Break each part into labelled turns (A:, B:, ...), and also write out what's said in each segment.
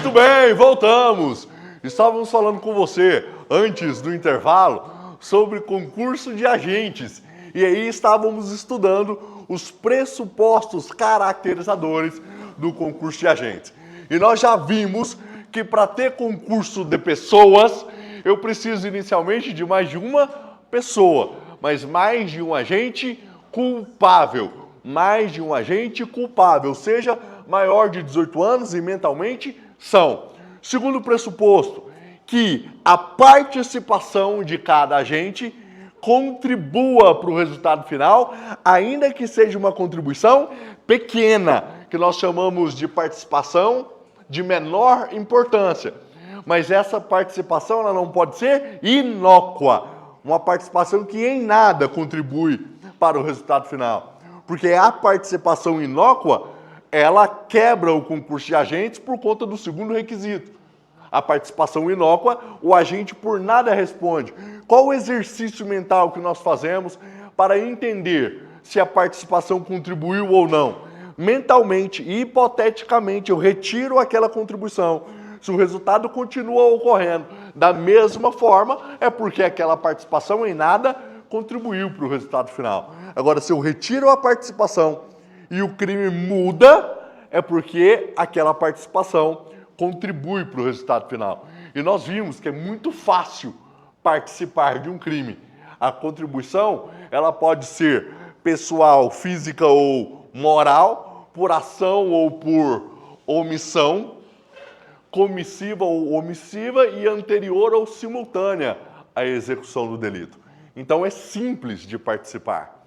A: Muito bem, voltamos. Estávamos falando com você antes do intervalo sobre concurso de agentes. E aí estávamos estudando os pressupostos caracterizadores do concurso de agentes. E nós já vimos que para ter concurso de pessoas, eu preciso inicialmente de mais de uma pessoa, mas mais de um agente culpável. Mais de um agente culpável, seja maior de 18 anos e mentalmente são. Segundo pressuposto, que a participação de cada agente contribua para o resultado final, ainda que seja uma contribuição pequena, que nós chamamos de participação de menor importância. Mas essa participação ela não pode ser inócua, uma participação que em nada contribui para o resultado final. Porque a participação inócua, ela quebra o concurso de agentes por conta do segundo requisito. A participação inócua, o agente por nada responde. Qual o exercício mental que nós fazemos para entender se a participação contribuiu ou não? Mentalmente e hipoteticamente, eu retiro aquela contribuição. Se o resultado continua ocorrendo da mesma forma, é porque aquela participação em nada contribuiu para o resultado final. Agora, se eu retiro a participação e o crime muda, é porque aquela participação contribui para o resultado final. E nós vimos que é muito fácil participar de um crime. A contribuição, ela pode ser pessoal, física ou moral, por ação ou por omissão, comissiva ou omissiva e anterior ou simultânea à execução do delito. Então é simples de participar.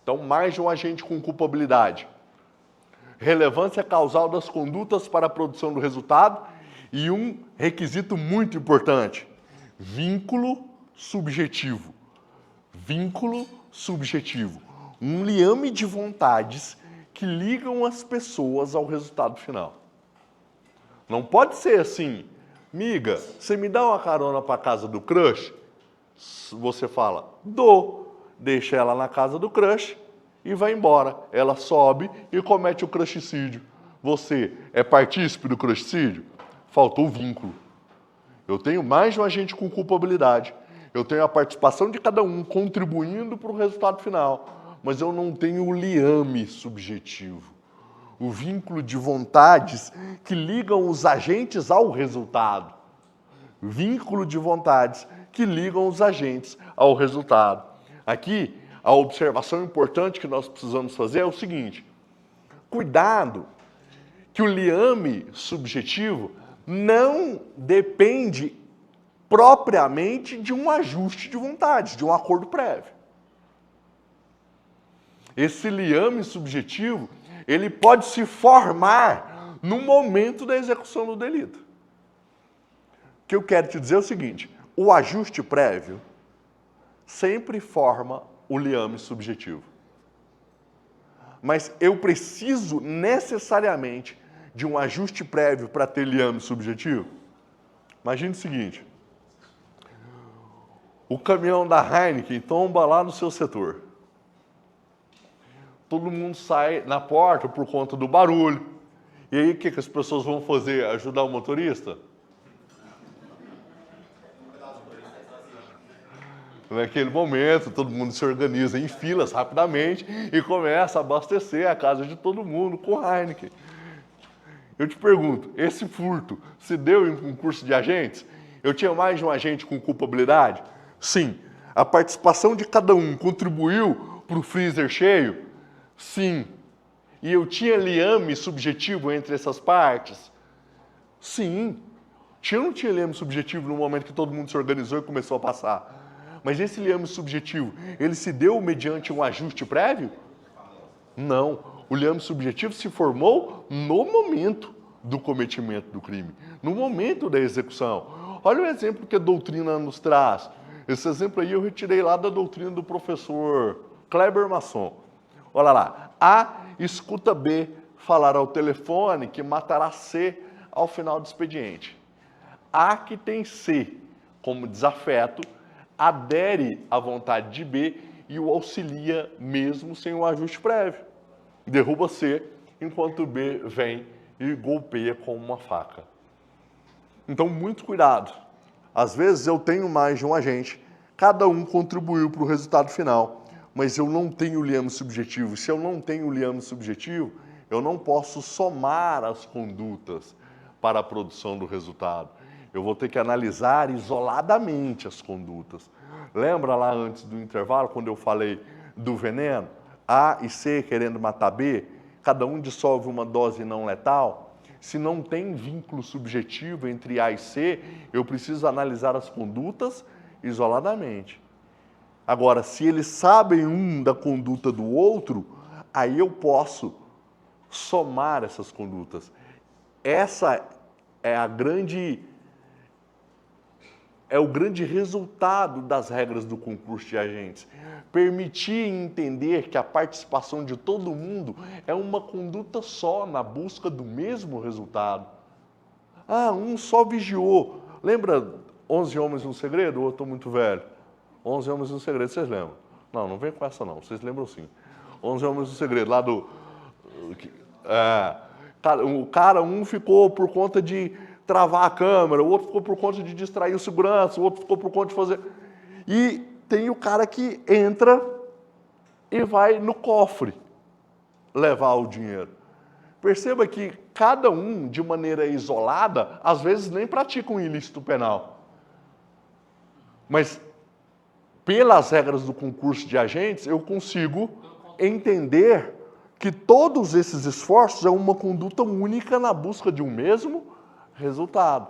A: Então, mais de um agente com culpabilidade. Relevância causal das condutas para a produção do resultado e um requisito muito importante, vínculo subjetivo. Vínculo subjetivo. Um liame de vontades que ligam as pessoas ao resultado final. Não pode ser assim, miga, você me dá uma carona para a casa do crush? Você fala, dou, deixa ela na casa do crush e vai embora. Ela sobe e comete o crushicídio. Você é partícipe do crushicídio? Faltou o vínculo. Eu tenho mais de um agente com culpabilidade. Eu tenho a participação de cada um contribuindo para o resultado final. Mas eu não tenho o liame subjetivo. O vínculo de vontades que ligam os agentes ao resultado. Vínculo de vontades que ligam os agentes ao resultado. Aqui, a observação importante que nós precisamos fazer é o seguinte: cuidado que o liame subjetivo não depende propriamente de um ajuste de vontades, de um acordo prévio. Esse liame subjetivo, ele pode se formar no momento da execução do delito. O que eu quero te dizer é o seguinte: o ajuste prévio sempre forma o liame subjetivo. Mas eu preciso necessariamente de um ajuste prévio para ter liame subjetivo? Imagine o seguinte: o caminhão da Heineken tomba lá no seu setor. Todo mundo sai na porta por conta do barulho. E aí o que as pessoas vão fazer? Ajudar o motorista? Naquele momento, todo mundo se organiza em filas rapidamente e começa a abastecer a casa de todo mundo com Heineken. Eu te pergunto, esse furto se deu em concurso de agentes? Eu tinha mais de um agente com culpabilidade? Sim. A participação de cada um contribuiu para o freezer cheio? Sim. E eu tinha liame subjetivo entre essas partes? Sim. Não tinha liame subjetivo no momento que todo mundo se organizou e começou a passar. Mas esse liame subjetivo, ele se deu mediante um ajuste prévio? Não. O liame subjetivo se formou no momento do cometimento do crime, no momento da execução. Olha o exemplo que a doutrina nos traz. Esse exemplo aí eu retirei lá da doutrina do professor Kleber Masson. Olha lá. A escuta B falar ao telefone que matará C ao final do expediente. A, que tem C como desafeto, adere à vontade de B e o auxilia mesmo sem o ajuste prévio. Derruba C, enquanto B vem e golpeia com uma faca. Então, muito cuidado. Às vezes eu tenho mais de um agente, cada um contribuiu para o resultado final, mas eu não tenho liame subjetivo. Se eu não tenho liame subjetivo, eu não posso somar as condutas para a produção do resultado. Eu vou ter que analisar isoladamente as condutas. Lembra lá antes do intervalo, quando eu falei do veneno? A e C querendo matar B, cada um dissolve uma dose não letal. Se não tem vínculo subjetivo entre A e C, eu preciso analisar as condutas isoladamente. Agora, se eles sabem um da conduta do outro, aí eu posso somar essas condutas. Essa é o grande resultado das regras do concurso de agentes. Permitir entender que a participação de todo mundo é uma conduta só na busca do mesmo resultado. Ah, um só vigiou. Lembra 11 Homens e um Segredo? Ou eu estou muito velho? 11 Homens e um Segredo, vocês lembram? Não, não vem com essa não, vocês lembram sim. 11 Homens e um Segredo, lá do... o cara, um ficou por conta de travar a câmera, o outro ficou por conta de distrair o segurança, o outro ficou por conta de fazer... E tem o cara que entra e vai no cofre levar o dinheiro. Perceba que cada um, de maneira isolada, às vezes nem pratica um ilícito penal. Mas, pelas regras do concurso de agentes, eu consigo entender que todos esses esforços é uma conduta única na busca de um mesmo resultado.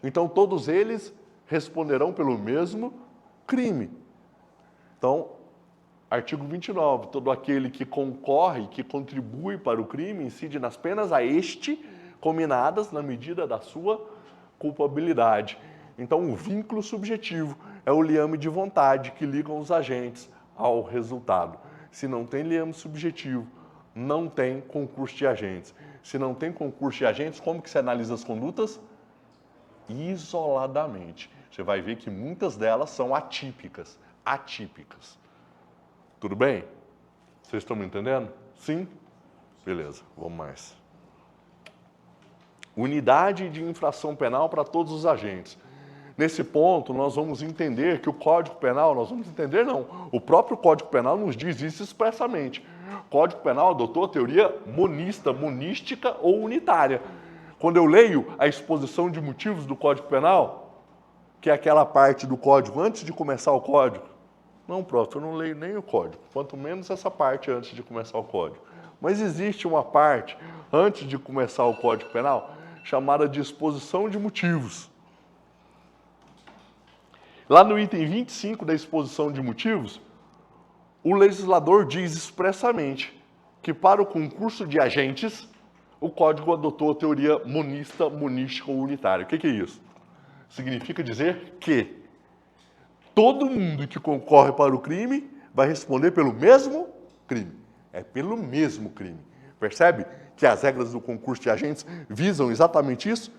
A: Então, todos eles responderão pelo mesmo crime. Então, artigo 29, todo aquele que concorre, que contribui para o crime, incide nas penas a este cominadas na medida da sua culpabilidade. Então, o vínculo subjetivo é o liame de vontade que ligam os agentes ao resultado. Se não tem liame subjetivo, não tem concurso de agentes. Se não tem concurso de agentes, como que se analisa as condutas? Isoladamente. Você vai ver que muitas delas são atípicas. Tudo bem? Vocês estão me entendendo? Sim? Beleza, vamos mais. Unidade de infração penal para todos os agentes. Nesse ponto, nós vamos entender que o Código Penal, o próprio Código Penal nos diz isso expressamente. O Código Penal adotou a teoria monista, monística ou unitária. Quando eu leio a exposição de motivos do Código Penal, que é aquela parte do código antes de começar o código, não, prof, eu não leio nem o código, quanto menos essa parte antes de começar o código. Mas existe uma parte antes de começar o Código Penal chamada de exposição de motivos. Lá no item 25 da exposição de motivos, o legislador diz expressamente que para o concurso de agentes, o Código adotou a teoria monista, monística ou unitária. O que é isso? Significa dizer que todo mundo que concorre para o crime vai responder pelo mesmo crime. É pelo mesmo crime. Percebe que as regras do concurso de agentes visam exatamente isso?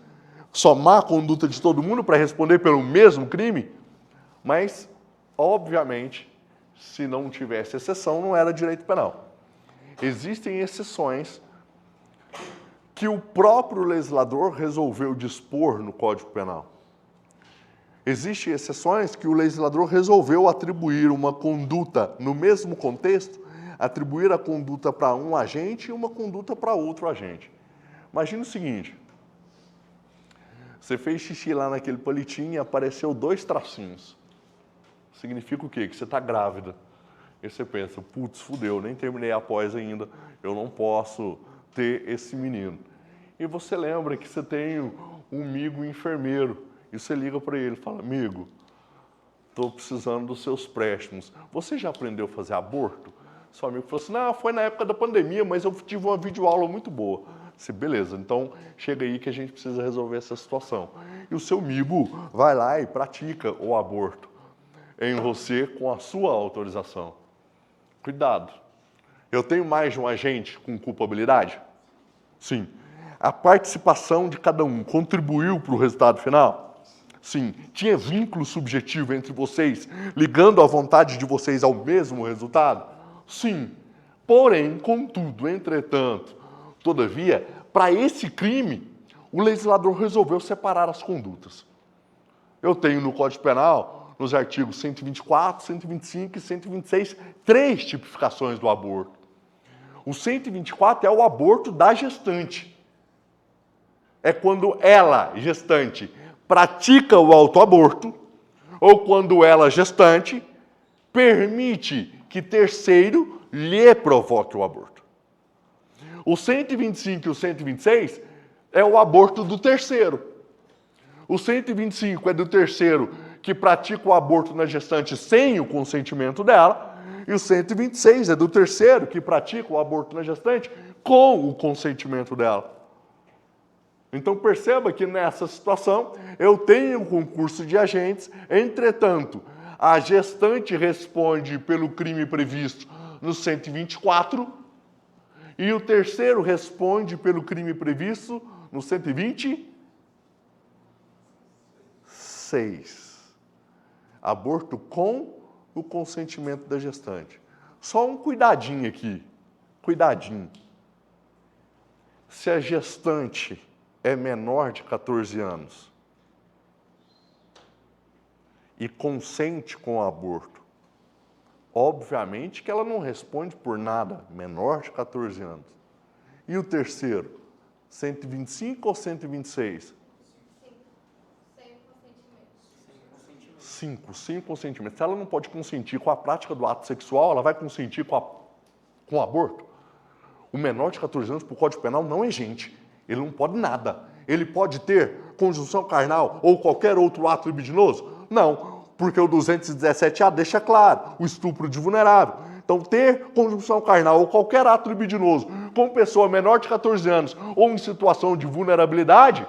A: Somar a conduta de todo mundo para responder pelo mesmo crime? Mas, obviamente, se não tivesse exceção, não era direito penal. Existem exceções que o próprio legislador resolveu dispor no Código Penal. Existem exceções que o legislador resolveu atribuir uma conduta no mesmo contexto, atribuir a conduta para um agente e uma conduta para outro agente. Imagina o seguinte, você fez xixi lá naquele palitinho e apareceu 2 tracinhos. Significa o quê? Que você está grávida. E você pensa, putz, fudeu, nem terminei a pós ainda, eu não posso ter esse menino. E você lembra que você tem um amigo enfermeiro, e você liga para ele e fala, amigo, estou precisando dos seus préstimos. Você já aprendeu a fazer aborto? Seu amigo falou assim, não, foi na época da pandemia, mas eu tive uma videoaula muito boa. Você, beleza, então chega aí que a gente precisa resolver essa situação. E o seu amigo vai lá e pratica o aborto em você com a sua autorização. Cuidado. Eu tenho mais de um agente com culpabilidade? Sim. A participação de cada um contribuiu para o resultado final? Sim. Tinha vínculo subjetivo entre vocês, ligando a vontade de vocês ao mesmo resultado? Sim. Porém, contudo, entretanto, todavia, para esse crime, o legislador resolveu separar as condutas. Eu tenho no Código Penal, nos artigos 124, 125 e 126, 3 tipificações do aborto. O 124 é o aborto da gestante. É quando ela, gestante, pratica o autoaborto, ou quando ela, gestante, permite que terceiro lhe provoque o aborto. O 125 e o 126 é o aborto do terceiro. O 125 é do terceiro que pratica o aborto na gestante sem o consentimento dela, e o 126 é do terceiro que pratica o aborto na gestante com o consentimento dela. Então perceba que nessa situação eu tenho um concurso de agentes, entretanto, a gestante responde pelo crime previsto no 124 e o terceiro responde pelo crime previsto no 126. Aborto com o consentimento da gestante. Só um cuidadinho aqui, cuidadinho. Se a gestante é menor de 14 anos e consente com o aborto, obviamente que ela não responde por nada, menor de 14 anos. E o terceiro, 125 ou 126? 5, sem consentimento. Se ela não pode consentir com a prática do ato sexual, ela vai consentir com o aborto? O menor de 14 anos, por Código Penal, não é gente. Ele não pode nada. Ele pode ter conjunção carnal ou qualquer outro ato libidinoso? Não, porque o 217A deixa claro, o estupro de vulnerável. Então, ter conjunção carnal ou qualquer ato libidinoso com pessoa menor de 14 anos ou em situação de vulnerabilidade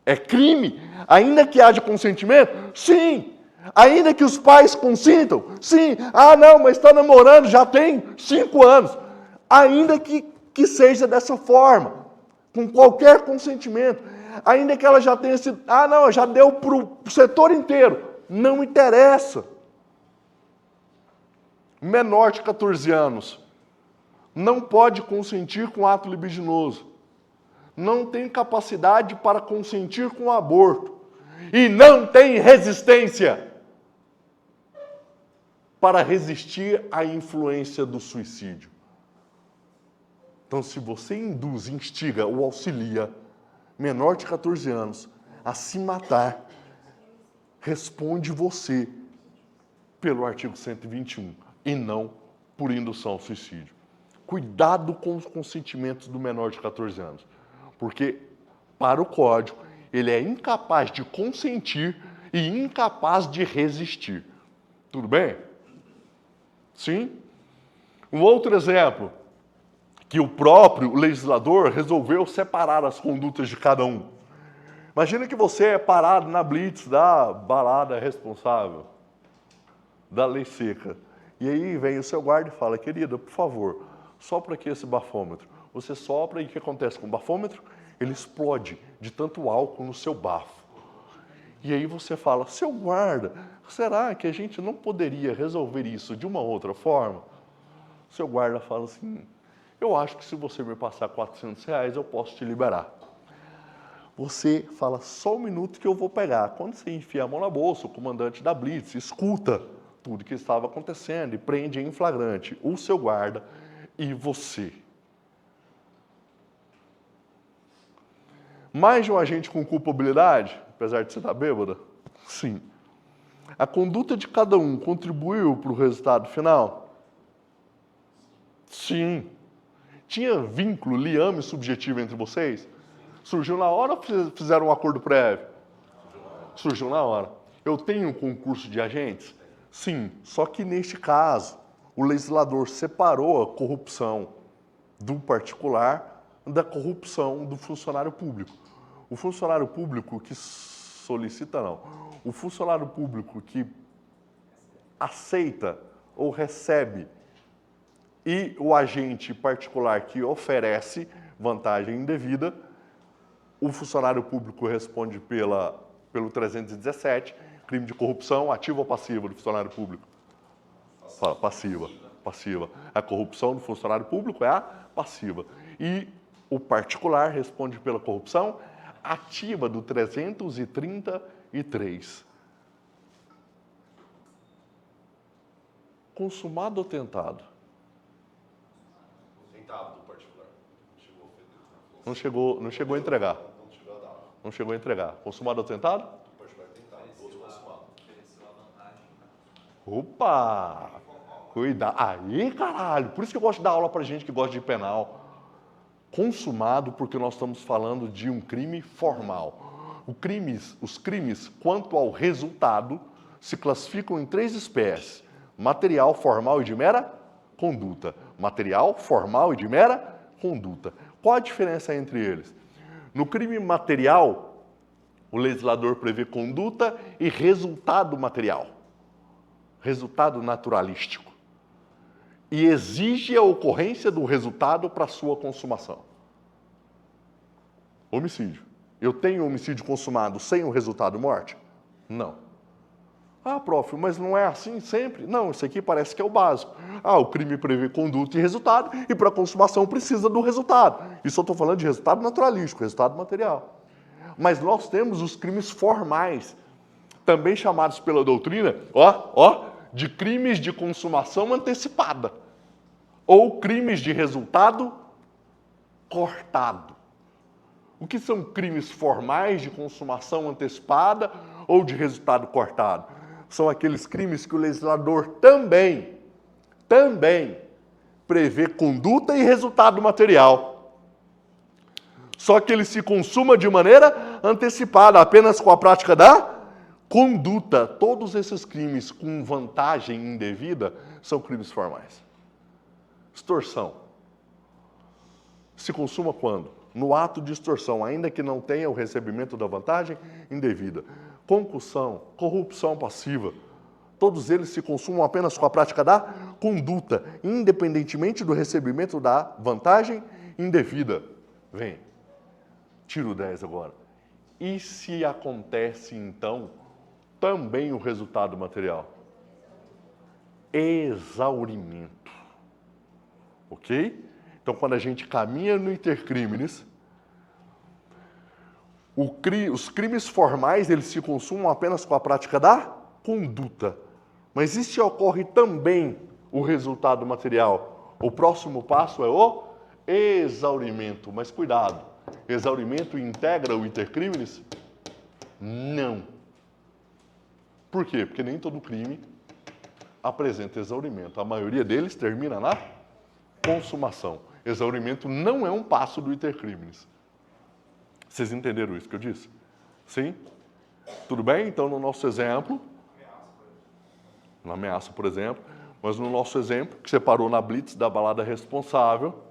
A: é crime, ainda que haja consentimento? Sim. Ainda que os pais consintam? Sim. Ah, não, mas está namorando, já tem 5 anos. Ainda que seja dessa forma, com qualquer consentimento. Ainda que ela já tenha sido... Ah, não, já deu para o setor inteiro. Não interessa. Menor de 14 anos não pode consentir com ato libidinoso. Não tem capacidade para consentir com o aborto. E não tem resistência para resistir à influência do suicídio. Então, se você induz, instiga ou auxilia menor de 14 anos a se matar, responde você pelo artigo 121 e não por indução ao suicídio. Cuidado com os consentimentos do menor de 14 anos, porque, para o Código, ele é incapaz de consentir e incapaz de resistir. Tudo bem? Sim? Um outro exemplo, que o próprio legislador resolveu separar as condutas de cada um. Imagina que você é parado na blitz da balada responsável, da lei seca. E aí vem o seu guarda e fala, querida, por favor, sopra aqui esse bafômetro. Você sopra e o que acontece com o bafômetro? Ele explode de tanto álcool no seu bafo. E aí você fala, seu guarda, será que a gente não poderia resolver isso de uma outra forma? O seu guarda fala assim, eu acho que se você me passar R$400, eu posso te liberar. Você fala, só um minuto que eu vou pegar. Quando você enfia a mão na bolsa, o comandante da blitz escuta tudo que estava acontecendo e prende em flagrante o seu guarda e você. Mais de um agente com culpabilidade, apesar de você estar bêbada? Sim. A conduta de cada um contribuiu para o resultado final? Sim. Tinha vínculo, liame subjetivo entre vocês? Surgiu na hora ou fizeram um acordo prévio? Surgiu na hora. Eu tenho um concurso de agentes? Sim. Só que neste caso, o legislador separou a corrupção do particular da corrupção do funcionário público. O funcionário público que solicita, não. O funcionário público que aceita ou recebe e o agente particular que oferece vantagem indevida, o funcionário público responde pelo 317, crime de corrupção, ativa ou passiva do funcionário público? Passiva. Passiva. A corrupção do funcionário público é a passiva. E o particular responde pela corrupção ativa do 333. Consumado ou tentado?
B: Tentado do particular.
A: Não chegou a entregar. Não chegou a entregar. Consumado ou tentado?
B: Do particular tentado, do outro consumado.
A: Opa! Cuidado. Aí, caralho. Por isso que eu gosto de dar aula pra gente que gosta de penal. Consumado, porque nós estamos falando de um crime formal. Os crimes, quanto ao resultado, se classificam em 3 espécies: material, formal e de mera conduta. Material, formal e de mera conduta. Qual a diferença entre eles? No crime material, o legislador prevê conduta e resultado material, resultado naturalístico, e exige a ocorrência do resultado para sua consumação. Homicídio. Eu tenho homicídio consumado sem o resultado morte? Não. Ah, prof, mas não é assim sempre? Não, isso aqui parece que é o básico. Ah, o crime prevê conduta e resultado, e para consumação precisa do resultado. Isso eu estou falando de resultado naturalístico, resultado material. Mas nós temos os crimes formais, também chamados pela doutrina, de crimes de consumação antecipada, ou crimes de resultado cortado. O que são crimes formais de consumação antecipada ou de resultado cortado? São aqueles crimes que o legislador também prevê conduta e resultado material. Só que ele se consuma de maneira antecipada, apenas com a prática da conduta. Todos esses crimes com vantagem indevida são crimes formais. Extorsão. Se consuma quando? No ato de extorsão, ainda que não tenha o recebimento da vantagem indevida. Concussão, corrupção passiva, todos eles se consumam apenas com a prática da conduta, independentemente do recebimento da vantagem indevida. Vem, tiro 10 agora. E se acontece, então, também o resultado material? Exaurimento. Ok? Então, quando a gente caminha no intercrimes, os crimes formais eles se consumam apenas com a prática da conduta. Mas e se ocorre também o resultado material? O próximo passo é o exaurimento. Mas cuidado, exaurimento integra o intercrimes? Não. Por quê? Porque nem todo crime apresenta exaurimento. A maioria deles termina na consumação. Exaurimento não é um passo do intercrimes. Vocês entenderam isso que eu disse? Sim? Tudo bem? Então, no nosso exemplo, na ameaça, por exemplo, mas no nosso exemplo, que separou na blitz da balada responsável,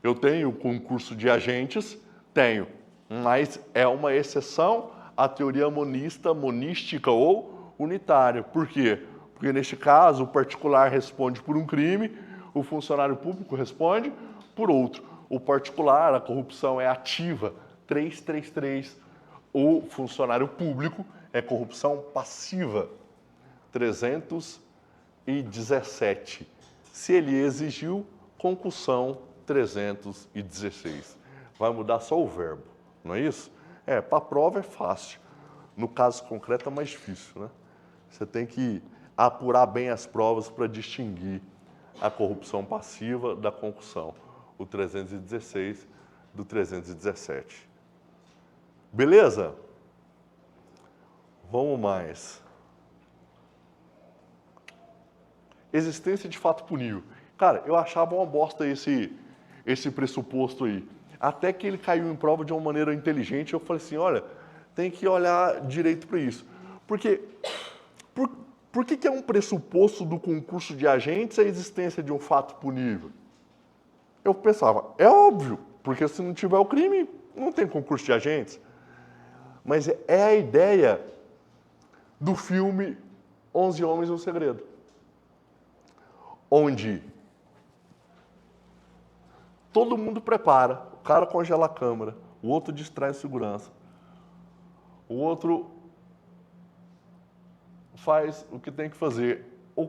A: eu tenho o concurso de agentes, tenho, mas é uma exceção à teoria monista, monística ou unitária. Por quê? Porque neste caso, o particular responde por um crime, o funcionário público responde por outro. O particular, a corrupção é ativa, 333. O funcionário público é corrupção passiva, 317. Se ele exigiu, concussão, 316. Vai mudar só o verbo, não é isso? Para a prova é fácil. No caso concreto é mais difícil, né? Você tem que apurar bem as provas para distinguir a corrupção passiva da concussão, o 316 do 317. Beleza? Vamos mais. Existência de fato punível. Cara, eu achava uma bosta esse pressuposto aí. Até que ele caiu em prova de uma maneira inteligente, eu falei assim, olha, tem que olhar direito para isso. Porque, por que é um pressuposto do concurso de agentes a existência de um fato punível? Eu pensava, é óbvio, porque se não tiver o crime, não tem concurso de agentes. Mas é a ideia do filme 11 Homens e um Segredo, onde todo mundo prepara, o cara congela a câmera, o outro distrai a segurança, o outro faz o que tem que fazer. O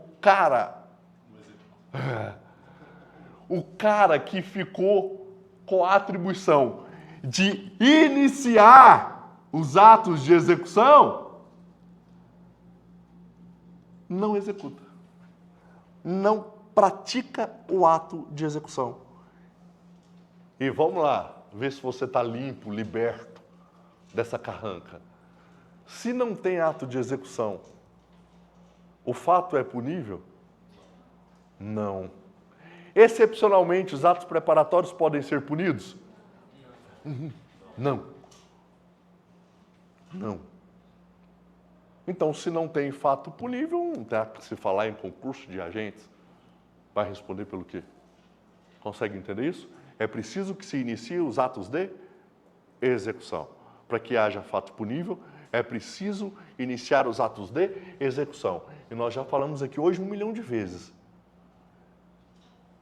A: cara que ficou com a atribuição de iniciar os atos de execução, não executa. Não pratica o ato de execução. E vamos lá, ver se você está limpo, liberto dessa carranca. Se não tem ato de execução, o fato é punível? Não. Excepcionalmente, os atos preparatórios podem ser punidos? Não. Não. Então, se não tem fato punível, não dá para se falar em concurso de agentes. Vai responder pelo quê? Consegue entender isso? É preciso que se inicie os atos de execução. Para que haja fato punível, é preciso iniciar os atos de execução. E nós já falamos aqui hoje 1 milhão de vezes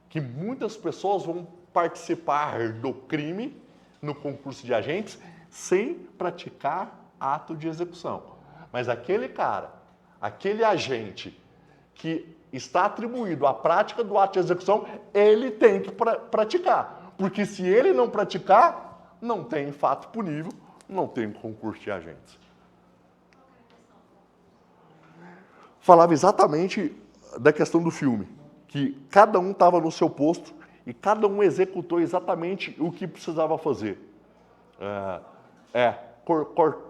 A: que muitas pessoas vão participar do crime no concurso de agentes sem praticar ato de execução. Mas aquele cara, aquele agente que está atribuído à prática do ato de execução, ele tem que praticar. Porque se ele não praticar, não tem fato punível, não tem concurso de agentes. Falava exatamente da questão do filme, que cada um estava no seu posto e cada um executou exatamente o que precisava fazer.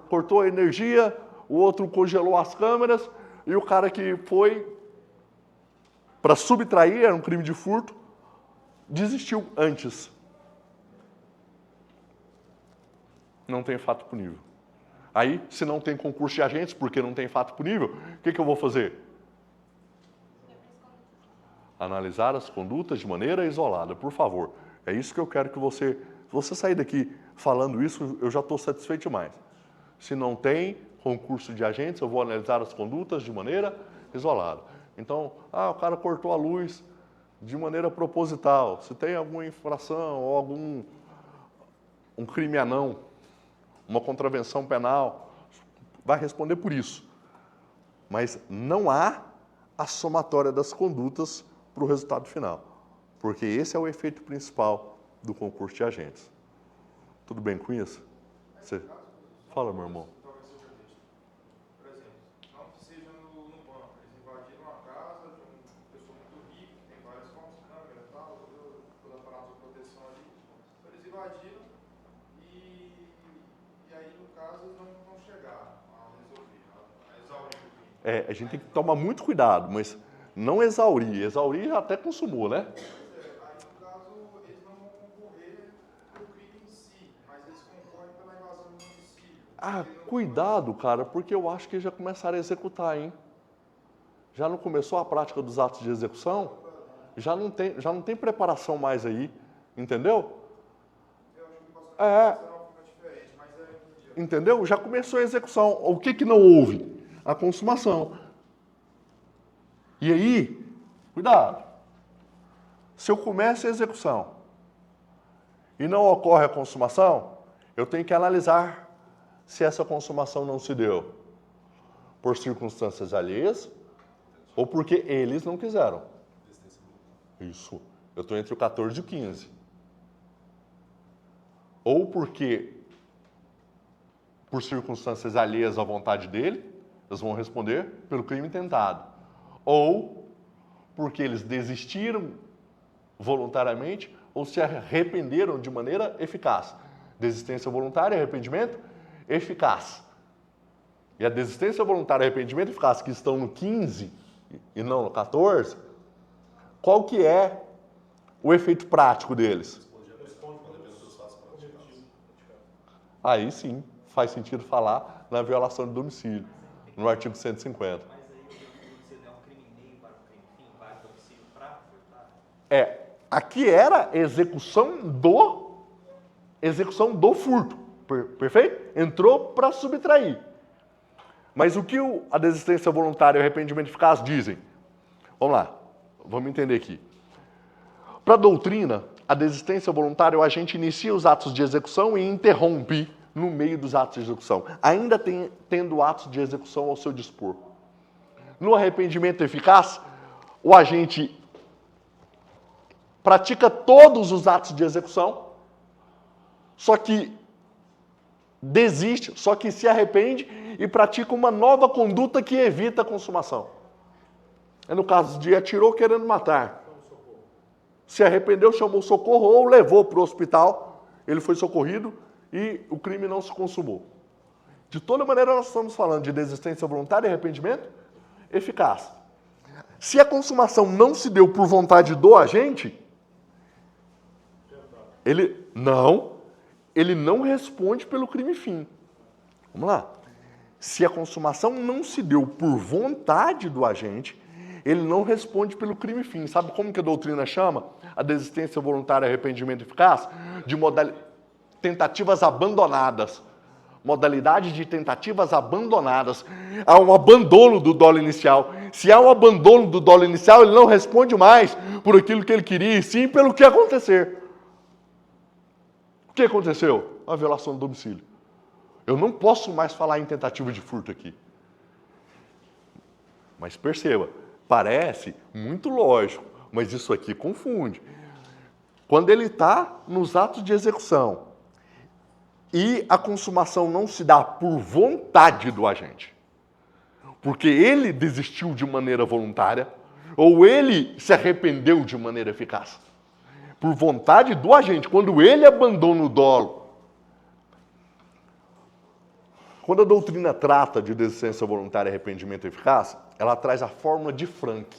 A: Cortou a energia, o outro congelou as câmeras e o cara que foi para subtrair, era um crime de furto, desistiu antes. Não tem fato punível. Aí, se não tem concurso de agentes, porque não tem fato punível, o que eu vou fazer? Analisar as condutas de maneira isolada, por favor. É isso que eu quero que você... Se você sair daqui falando isso, eu já estou satisfeito demais. Se não tem concurso de agentes, eu vou analisar as condutas de maneira isolada. Então, o cara cortou a luz de maneira proposital. Se tem alguma infração ou um crime anão, uma contravenção penal, vai responder por isso. Mas não há a somatória das condutas para o resultado final, porque esse é o efeito principal do concurso de agentes. Tudo bem com isso? Você... Fala, meu irmão.
C: Por exemplo, não que seja no banco, eles invadiram a casa de uma pessoa muito rica, que tem várias câmeras e tal, todo aparato de proteção ali. Eles invadiram e aí, no caso, eles não vão chegar a resolver, a exaurir o crime.
A: A gente tem que tomar muito cuidado, mas não exaurir. Exaurir até consumou, né?
C: Aí, no caso, eles não vão concorrer pelo crime em si, mas eles concorrem pela invasão do município.
A: Cuidado, cara, porque eu acho que já começaram a executar, hein? Já não começou a prática dos atos de execução? Já não tem preparação mais aí, entendeu?
C: Eu acho que o pastor fica diferente, mas
A: entendeu? Já começou a execução. O que não houve? A consumação. E aí, cuidado. Se eu começo a execução e não ocorre a consumação, eu tenho que analisar se essa consumação não se deu por circunstâncias alheias ou porque eles não quiseram. Isso. Eu estou entre o 14 e o 15. Ou porque, por circunstâncias alheias à vontade dele, eles vão responder pelo crime tentado. Ou porque eles desistiram voluntariamente ou se arrependeram de maneira eficaz. Desistência voluntária, arrependimento eficaz. E a desistência voluntária e arrependimento eficaz, que estão no 15 e não no 14, qual que é o efeito prático deles? Aí sim, faz sentido falar na violação de domicílio, no artigo 150.
D: Mas aí o domicílio é um crime meio para um crime fim, vai para o domicílio para furtar?
A: Aqui era execução do furto, perfeito? Entrou para subtrair. Mas o que a desistência voluntária e o arrependimento eficaz dizem? Vamos lá, vamos entender aqui. Para a doutrina, a desistência voluntária, o agente inicia os atos de execução e interrompe no meio dos atos de execução, ainda tendo atos de execução ao seu dispor. No arrependimento eficaz, o agente pratica todos os atos de execução, só que desiste, só que se arrepende e pratica uma nova conduta que evita a consumação. É no caso de atirou querendo matar. Se arrependeu, chamou socorro ou levou para o hospital, ele foi socorrido e o crime não se consumou. De toda maneira, nós estamos falando de desistência voluntária e arrependimento eficaz. Se a consumação não se deu por vontade do agente, ele não responde pelo crime fim. Vamos lá. Se a consumação não se deu por vontade do agente, ele não responde pelo crime fim. Sabe como que a doutrina chama a desistência voluntária e arrependimento eficaz? De tentativas abandonadas. Modalidade de tentativas abandonadas. Há um abandono do dolo inicial. Se há um abandono do dolo inicial, ele não responde mais por aquilo que ele queria, e sim pelo que acontecer. O que aconteceu? Uma violação do domicílio. Eu não posso mais falar em tentativa de furto aqui. Mas perceba, parece muito lógico, mas isso aqui confunde. Quando ele está nos atos de execução e a consumação não se dá por vontade do agente, porque ele desistiu de maneira voluntária ou ele se arrependeu de maneira eficaz. Por vontade do agente, quando ele abandona o dolo. Quando a doutrina trata de desistência voluntária e arrependimento eficaz, ela traz a fórmula de Frank.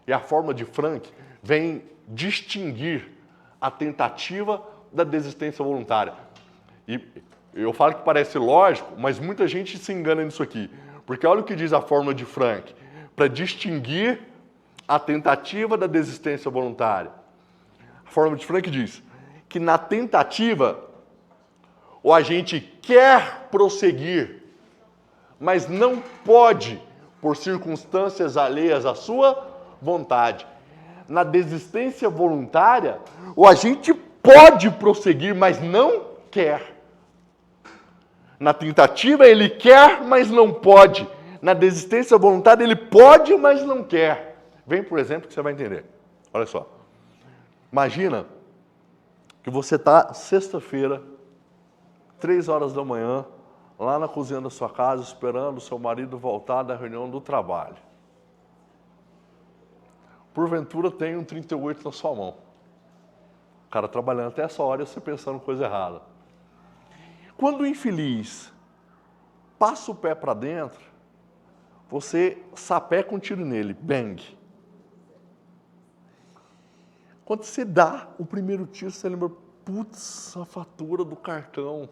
A: E a fórmula de Frank vem distinguir a tentativa da desistência voluntária. E eu falo que parece lógico, mas muita gente se engana nisso aqui. Porque olha o que diz a fórmula de Frank. Para distinguir a tentativa da desistência voluntária. A fórmula de Frank diz que na tentativa o agente quer prosseguir, mas não pode por circunstâncias alheias à sua vontade. Na desistência voluntária, o agente pode prosseguir, mas não quer. Na tentativa, ele quer, mas não pode. Na desistência voluntária, ele pode, mas não quer. Vem, por exemplo, que você vai entender. Olha só. Imagina que você está sexta-feira, 3 horas da manhã, lá na cozinha da sua casa, esperando o seu marido voltar da reunião do trabalho. Porventura tem um 38 na sua mão. O cara trabalhando até essa hora e você pensando coisa errada. Quando o infeliz passa o pé para dentro, você sapeca um tiro nele, bang. Quando você dá o primeiro tiro, você lembra, putz, a fatura do cartão.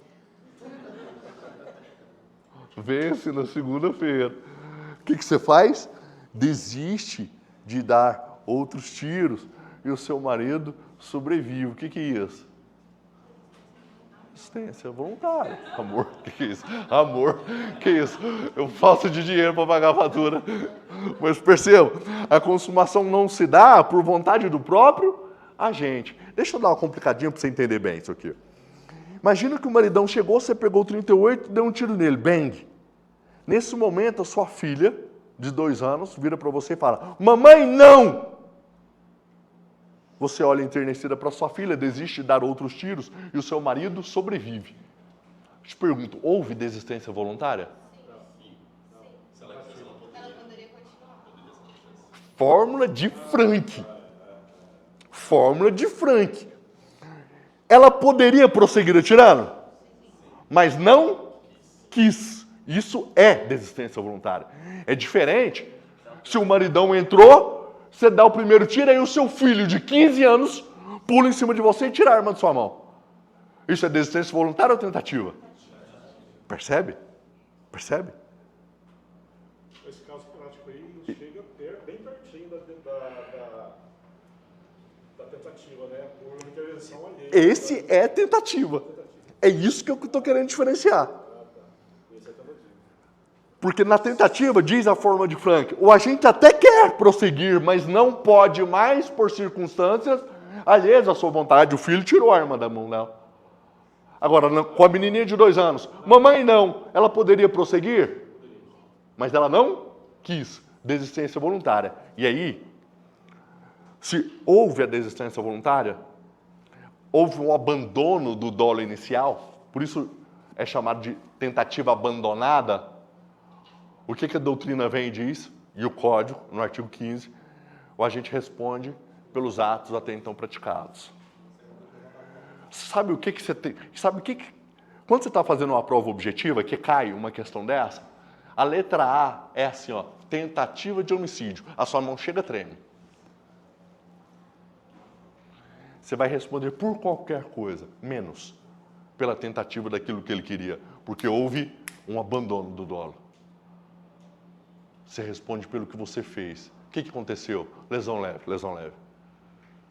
A: Vence na segunda-feira. O que você faz? Desiste de dar outros tiros e o seu marido sobrevive. O que é isso? Resistência voluntária. Amor, o que é isso? Amor, que isso? Eu faço de dinheiro para pagar a fatura. Mas perceba, a consumação não se dá por vontade do próprio agente. Deixa eu dar uma complicadinha para você entender bem isso aqui. Imagina que o maridão chegou, você pegou o 38 e deu um tiro nele, bang. Nesse momento, a sua filha, de 2 anos, vira para você e fala, mamãe, não! Você olha enternecida para sua filha, desiste de dar outros tiros e o seu marido sobrevive. Eu te pergunto, houve desistência voluntária? Fórmula de Frank. Fórmula de Frank. Ela poderia prosseguir atirando, mas não quis. Isso é desistência voluntária. É diferente se o maridão entrou, você dá o primeiro tiro, aí o seu filho de 15 anos pula em cima de você e tira a arma de sua mão. Isso é desistência voluntária ou tentativa? Percebe? Percebe?
E: Esse caso prático aí nos chega bem pertinho da tentativa, né? Por intervenção alheia.
A: Esse é tentativa. É isso que eu estou querendo diferenciar.
E: Esse é tentativa.
A: Porque na tentativa, diz a fórmula de Frank, o agente até quer prosseguir, mas não pode mais por circunstâncias alheias à sua vontade. O filho tirou a arma da mão dela. Agora, com a menininha de 2 anos, mamãe não, ela poderia prosseguir? Mas ela não quis. Desistência voluntária. E aí, se houve a desistência voluntária, houve um abandono do dolo inicial. Por isso, é chamado de tentativa abandonada, o que a doutrina vem e diz, e o Código, no artigo 15, o agente responde pelos atos até então praticados. Sabe o que você tem? Sabe o que quando você está fazendo uma prova objetiva, que cai uma questão dessa, a letra A é assim, ó, tentativa de homicídio. A sua mão chega, treme. Você vai responder por qualquer coisa, menos pela tentativa daquilo que ele queria, porque houve um abandono do dolo. Você responde pelo que você fez. O que aconteceu? Lesão leve, lesão leve.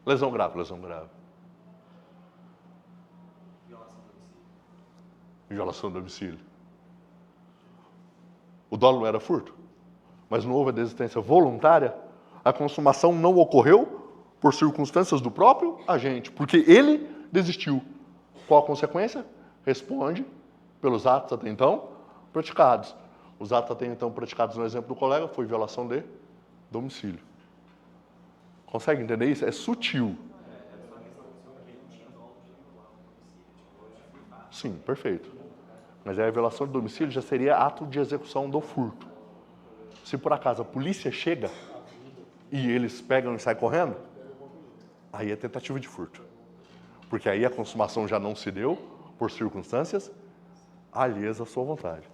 A: Lesão grave, lesão grave. Violação do domicílio. O dolo não era furto, mas não houve a desistência voluntária. A consumação não ocorreu por circunstâncias do próprio agente, porque ele desistiu. Qual a consequência? Responde pelos atos até então praticados. Os atos até então praticados no exemplo do colega foi violação de domicílio. Consegue entender isso? É sutil. Sim, perfeito. Mas aí a violação de domicílio já seria ato de execução do furto. Se por acaso a polícia chega e eles pegam e saem correndo, aí é tentativa de furto. Porque aí a consumação já não se deu por circunstâncias alheias à sua vontade.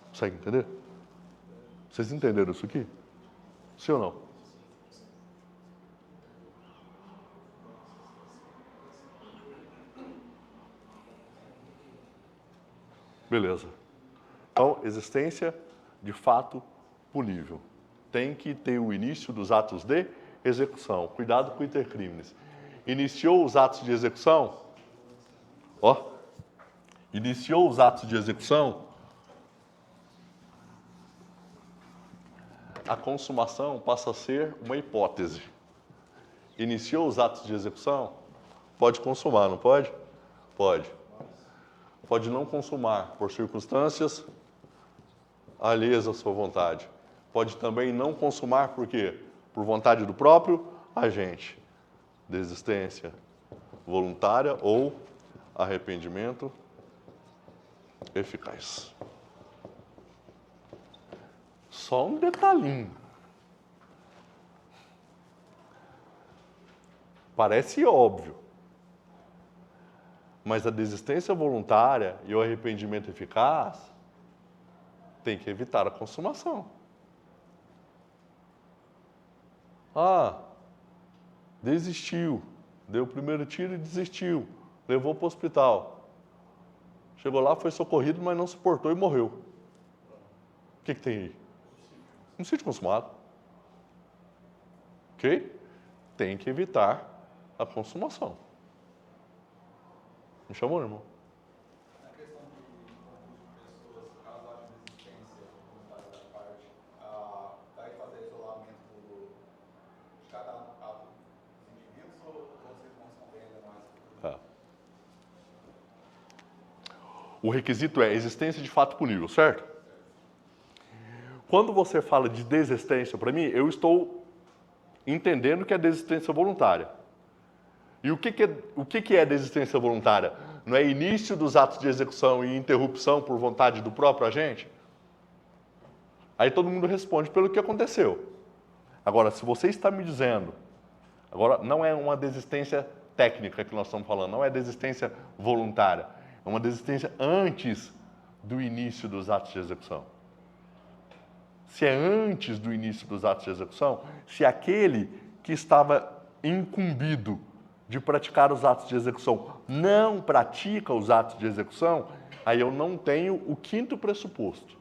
A: Consegue entender? Vocês entenderam isso aqui? Sim ou não? Beleza. Então, existência de fato punível. Tem que ter o início dos atos de execução. Cuidado com o intercrimes. Iniciou os atos de execução? Ó. Iniciou os atos de execução? A consumação passa a ser uma hipótese. Iniciou os atos de execução? Pode consumar, não pode? Pode. Pode não consumar por circunstâncias alheias à sua vontade. Pode também não consumar por quê? Por vontade do próprio agente. Desistência voluntária ou arrependimento eficaz. Só um detalhinho. Parece óbvio. Mas a desistência voluntária e o arrependimento eficaz tem que evitar a consumação. Ah, desistiu. Deu o primeiro tiro e desistiu. Levou para o hospital. Chegou lá, foi socorrido, mas não suportou e morreu. O que tem aí? Homicídio consumado. Ok? Tem que evitar a consumação. Me chamou, irmão?
F: Na questão de pessoas, caso haja desistência voluntária da parte, vai fazer isolamento de cada ato dos indivíduos ou vocês vão se compreender mais?
A: O requisito é existência de fato punível, certo? Quando você fala de desistência, para mim, eu estou entendendo que é desistência voluntária. E o que é desistência voluntária? Não é início dos atos de execução e interrupção por vontade do próprio agente? Aí todo mundo responde pelo que aconteceu. Agora, se você está me dizendo, agora não é uma desistência técnica que nós estamos falando, não é desistência voluntária, é uma desistência antes do início dos atos de execução. Se é antes do início dos atos de execução, se aquele que estava incumbido de praticar os atos de execução não pratica os atos de execução, aí eu não tenho o quinto pressuposto.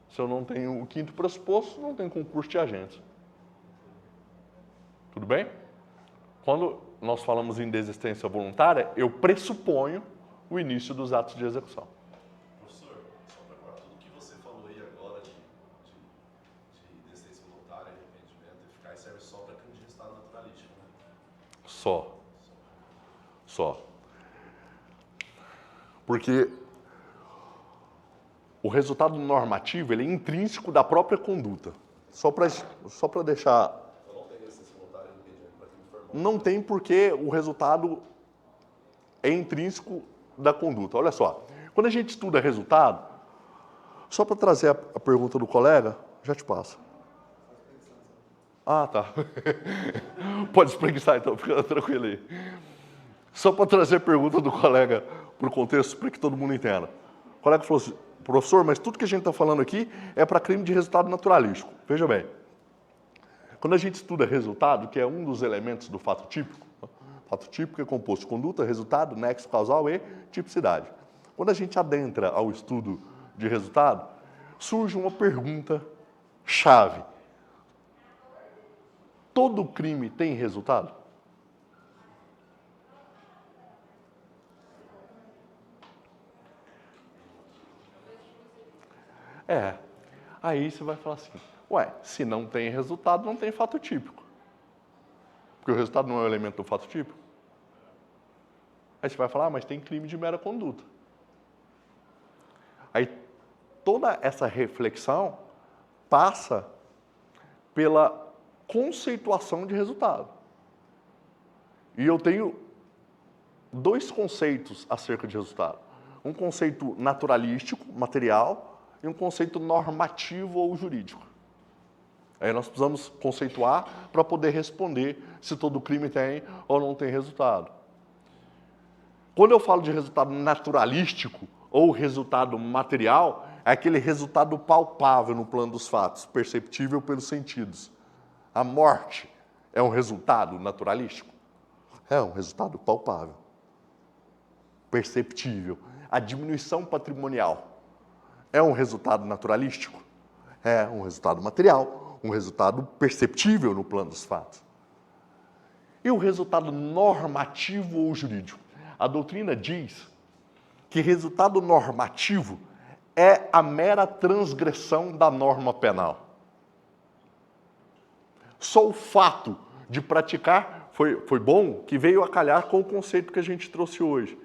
A: Se eu não tenho o quinto pressuposto, não tem concurso de agentes. Tudo bem? Quando nós falamos em desistência voluntária, eu pressuponho o início dos atos de execução.
B: Professor, só para agora, tudo que você falou aí agora de desistência voluntária, arrependimento eficaz, serve só para crime de estado naturalístico, né?
A: Só. Porque o resultado normativo ele é intrínseco da própria conduta. Só para deixar...
B: Eu não tenho desistência voluntária e arrependimento para crime formal.
A: Não tem porque o resultado é intrínseco da conduta. Olha só, quando a gente estuda resultado, só para trazer a pergunta do colega, já te passo. Ah, tá. Pode espreguiçar então, fica tranquilo aí. Só para trazer a pergunta do colega para o contexto, para que todo mundo entenda. O colega falou assim, professor, mas tudo que a gente está falando aqui é para crime de resultado naturalístico. Veja bem, quando a gente estuda resultado, que é um dos elementos do fato típico, fato típico é composto de conduta, resultado, nexo causal e tipicidade. Quando a gente adentra ao estudo de resultado, surge uma pergunta chave. Todo crime tem resultado? Aí você vai falar assim, ué, se não tem resultado, não tem fato típico. Porque o resultado não é um elemento do fato típico. Aí você vai falar, mas tem crime de mera conduta. Aí toda essa reflexão passa pela conceituação de resultado. E eu tenho dois conceitos acerca de resultado. Um conceito naturalístico, material, e um conceito normativo ou jurídico. Aí nós precisamos conceituar para poder responder se todo crime tem ou não tem resultado. Quando eu falo de resultado naturalístico ou resultado material, é aquele resultado palpável no plano dos fatos, perceptível pelos sentidos. A morte é um resultado naturalístico? É um resultado palpável, perceptível. A diminuição patrimonial é um resultado naturalístico? É um resultado material, um resultado perceptível no plano dos fatos. E o resultado normativo ou jurídico? A doutrina diz que resultado normativo é a mera transgressão da norma penal. Só o fato de praticar foi bom que veio a calhar com o conceito que a gente trouxe hoje.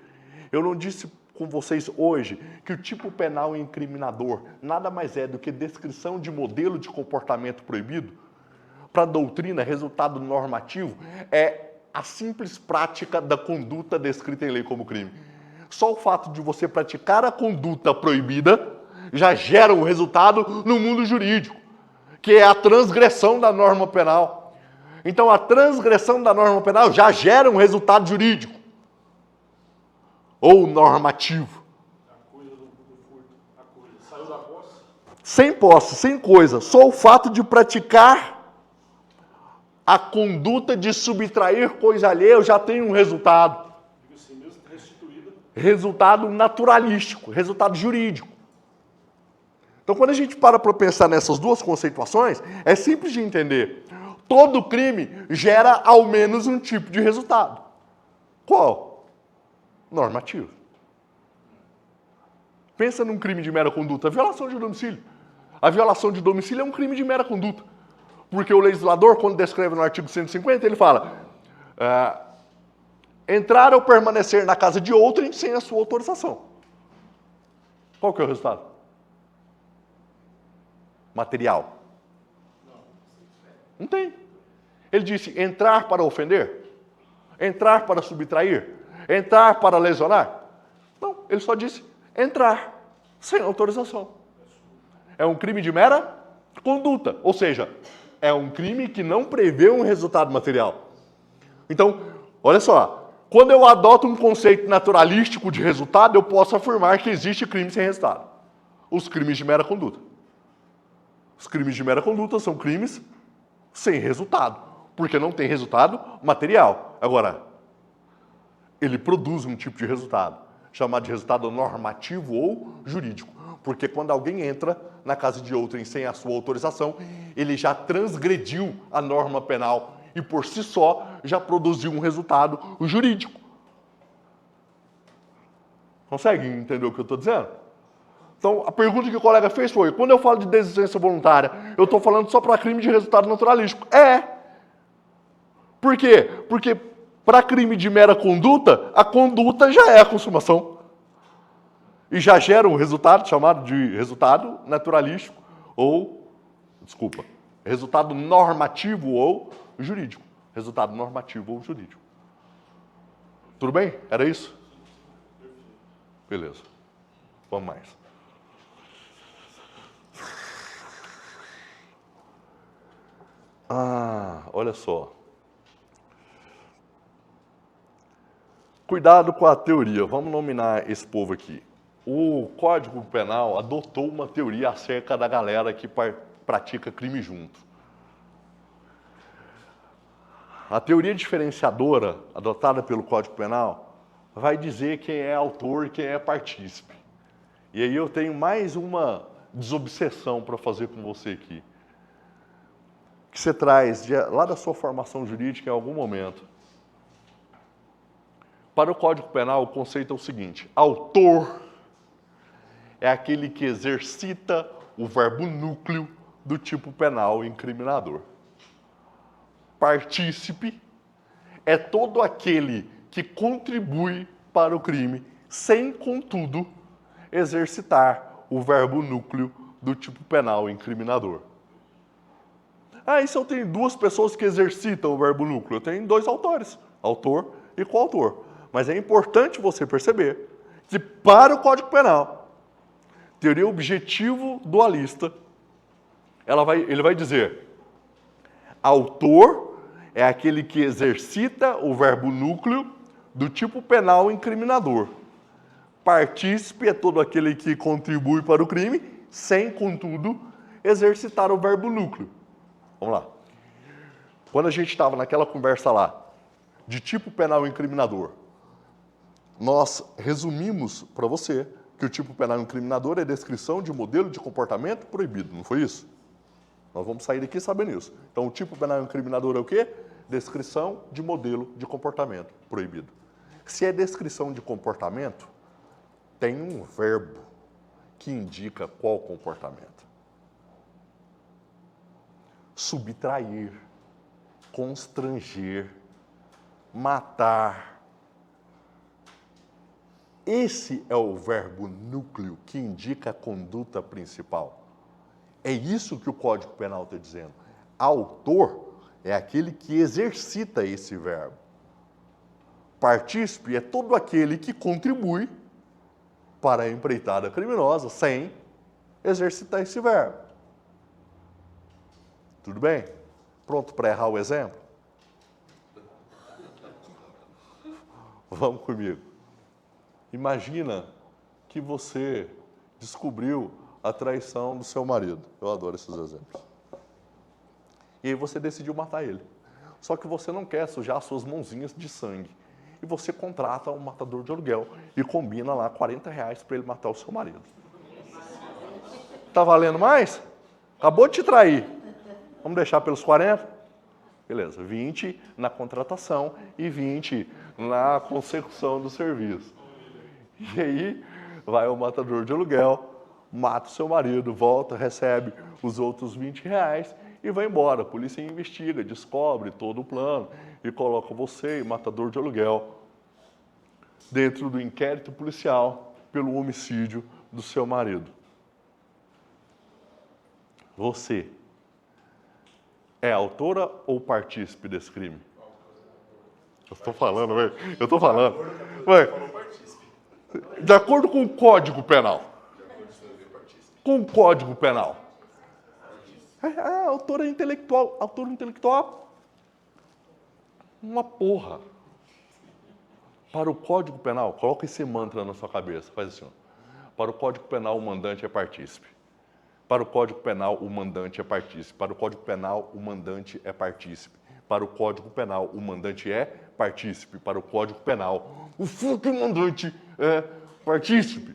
A: Eu não disse com vocês hoje que o tipo penal incriminador nada mais é do que descrição de modelo de comportamento proibido. Para a doutrina, resultado normativo é a simples prática da conduta descrita em lei como crime. Só o fato de você praticar a conduta proibida já gera um resultado no mundo jurídico, que é a transgressão da norma penal. Então, a transgressão da norma penal já gera um resultado jurídico ou normativo.
E: A coisa do furto, a coisa saiu da posse?
A: Sem posse, sem coisa. Só o fato de praticar a conduta de subtrair coisa alheia, eu já tenho um resultado.
E: Digo assim, mesmo restituída.
A: Resultado naturalístico, resultado jurídico. Então, quando a gente para pensar nessas duas conceituações, é simples de entender. Todo crime gera ao menos um tipo de resultado. Qual? Normativo. Pensa num crime de mera conduta, a violação de domicílio. A violação de domicílio é um crime de mera conduta. Porque o legislador, quando descreve no artigo 150, ele fala entrar ou permanecer na casa de outrem sem a sua autorização. Qual que é o resultado? Material. Não tem. Ele disse entrar para ofender, entrar para subtrair, entrar para lesionar. Não, ele só disse entrar sem autorização. É um crime de mera conduta, ou seja, é um crime que não prevê um resultado material. Então, olha só, quando eu adoto um conceito naturalístico de resultado, eu posso afirmar que existe crime sem resultado. Os crimes de mera conduta. Os crimes de mera conduta são crimes sem resultado, porque não tem resultado material. Agora, ele produz um tipo de resultado, chamado de resultado normativo ou jurídico. Porque quando alguém entra na casa de outrem sem a sua autorização, ele já transgrediu a norma penal e, por si só, já produziu um resultado jurídico. Conseguem entender o que eu estou dizendo? Então, a pergunta que o colega fez foi, quando eu falo de desistência voluntária, eu estou falando só para crime de resultado naturalístico? É. Por quê? Porque para crime de mera conduta, a conduta já é a consumação. E já gera um resultado chamado de resultado naturalístico resultado normativo ou jurídico. Resultado normativo ou jurídico. Tudo bem? Era isso? Beleza. Vamos mais. Olha só. Cuidado com a teoria. Vamos nominar esse povo aqui. O Código Penal adotou uma teoria acerca da galera que pratica crime junto. A teoria diferenciadora adotada pelo Código Penal vai dizer quem é autor e quem é partícipe. E aí eu tenho mais uma desobsessão para fazer com você aqui. Que você traz lá da sua formação jurídica em algum momento. Para o Código Penal, o conceito é o seguinte: autor é aquele que exercita o verbo núcleo do tipo penal incriminador. Partícipe é todo aquele que contribui para o crime, sem, contudo, exercitar o verbo núcleo do tipo penal incriminador. E se eu tenho duas pessoas que exercitam o verbo núcleo? Eu tenho dois autores, autor e coautor. Mas é importante você perceber que para o Código Penal, teoria objetivo dualista, ele vai dizer: autor é aquele que exercita o verbo núcleo do tipo penal incriminador. Partícipe é todo aquele que contribui para o crime, sem, contudo, exercitar o verbo núcleo. Vamos lá. Quando a gente estava naquela conversa lá, de tipo penal incriminador, nós resumimos para você que o tipo penal incriminador é descrição de modelo de comportamento proibido, não foi isso? Nós vamos sair daqui sabendo isso. Então, o tipo penal incriminador é o quê? Descrição de modelo de comportamento proibido. Se é descrição de comportamento, tem um verbo que indica qual comportamento. Subtrair, constranger, matar. Esse é o verbo núcleo que indica a conduta principal. É isso que o Código Penal está dizendo. Autor é aquele que exercita esse verbo. Partícipe é todo aquele que contribui para a empreitada criminosa sem exercitar esse verbo. Tudo bem? Pronto para errar o exemplo? Vamos comigo. Imagina que você descobriu a traição do seu marido. Eu adoro esses exemplos. E aí você decidiu matar ele. Só que você não quer sujar as suas mãozinhas de sangue. E você contrata um matador de aluguel e combina lá R$40 para ele matar o seu marido. Tá valendo mais? Acabou de te trair. Vamos deixar pelos 40? Beleza, 20 na contratação e 20 na consecução do serviço. E aí vai o matador de aluguel, mata o seu marido, volta, recebe os outros R$20 e vai embora. A polícia investiga, descobre todo o plano e coloca você e o matador de aluguel dentro do inquérito policial pelo homicídio do seu marido. Você é autora ou partícipe desse crime? Eu estou falando, velho. Eu estou falando. De acordo com o Código Penal. Com o Código Penal. Autora intelectual. Autor intelectual. Uma porra. Para o Código Penal, coloca esse mantra na sua cabeça. Faz assim, ó. Para o Código Penal, o mandante é partícipe. Para o Código Penal, o mandante é partícipe. Para o Código Penal, o mandante é partícipe. Para o Código Penal, o mandante é partícipe. Para o Código Penal, o fucking mandante é partícipe.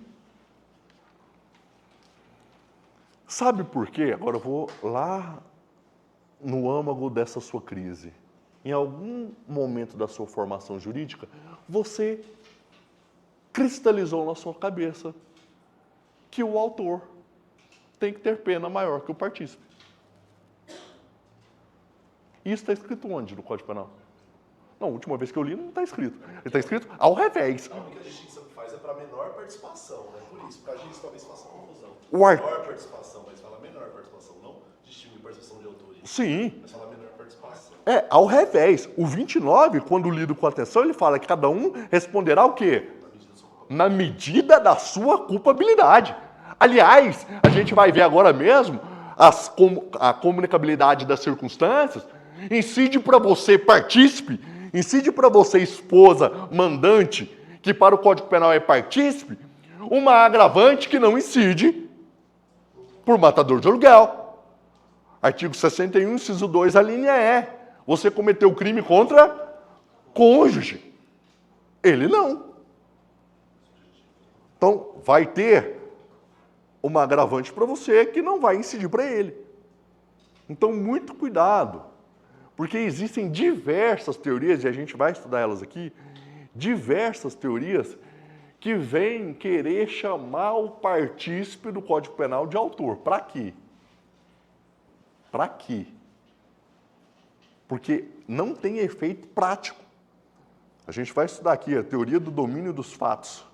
A: Sabe por quê? Agora eu vou lá no âmago dessa sua crise. Em algum momento da sua formação jurídica, você cristalizou na sua cabeça que o autor tem que ter pena maior que o partícipe. Isso está escrito onde no Código Penal? Não, a última vez que eu li não está escrito. Ele está escrito ao revés.
B: A única distinção que faz é para menor participação, né? Por isso, para a gente talvez faça confusão.
A: O
B: Menor participação, mas fala menor participação, não distingue participação de autoria.
A: Sim.
B: Mas fala menor participação.
A: É, ao revés. O 29, quando lido com atenção, ele fala que cada um responderá o quê?
B: Na medida do seu
A: na medida da sua culpabilidade. Aliás, a gente vai ver agora mesmo a comunicabilidade das circunstâncias incide para você partícipe, incide para você esposa, mandante, que para o Código Penal é partícipe, uma agravante que não incide por matador de aluguel. Artigo 61, inciso 2, a linha E. Você cometeu crime contra cônjuge. Ele não. Então, vai ter uma agravante para você que não vai incidir para ele. Então, muito cuidado. Porque existem diversas teorias, e a gente vai estudar elas aqui, diversas teorias que vêm querer chamar o partícipe do Código Penal de autor. Para quê? Para quê? Porque não tem efeito prático. A gente vai estudar aqui a teoria do domínio dos fatos,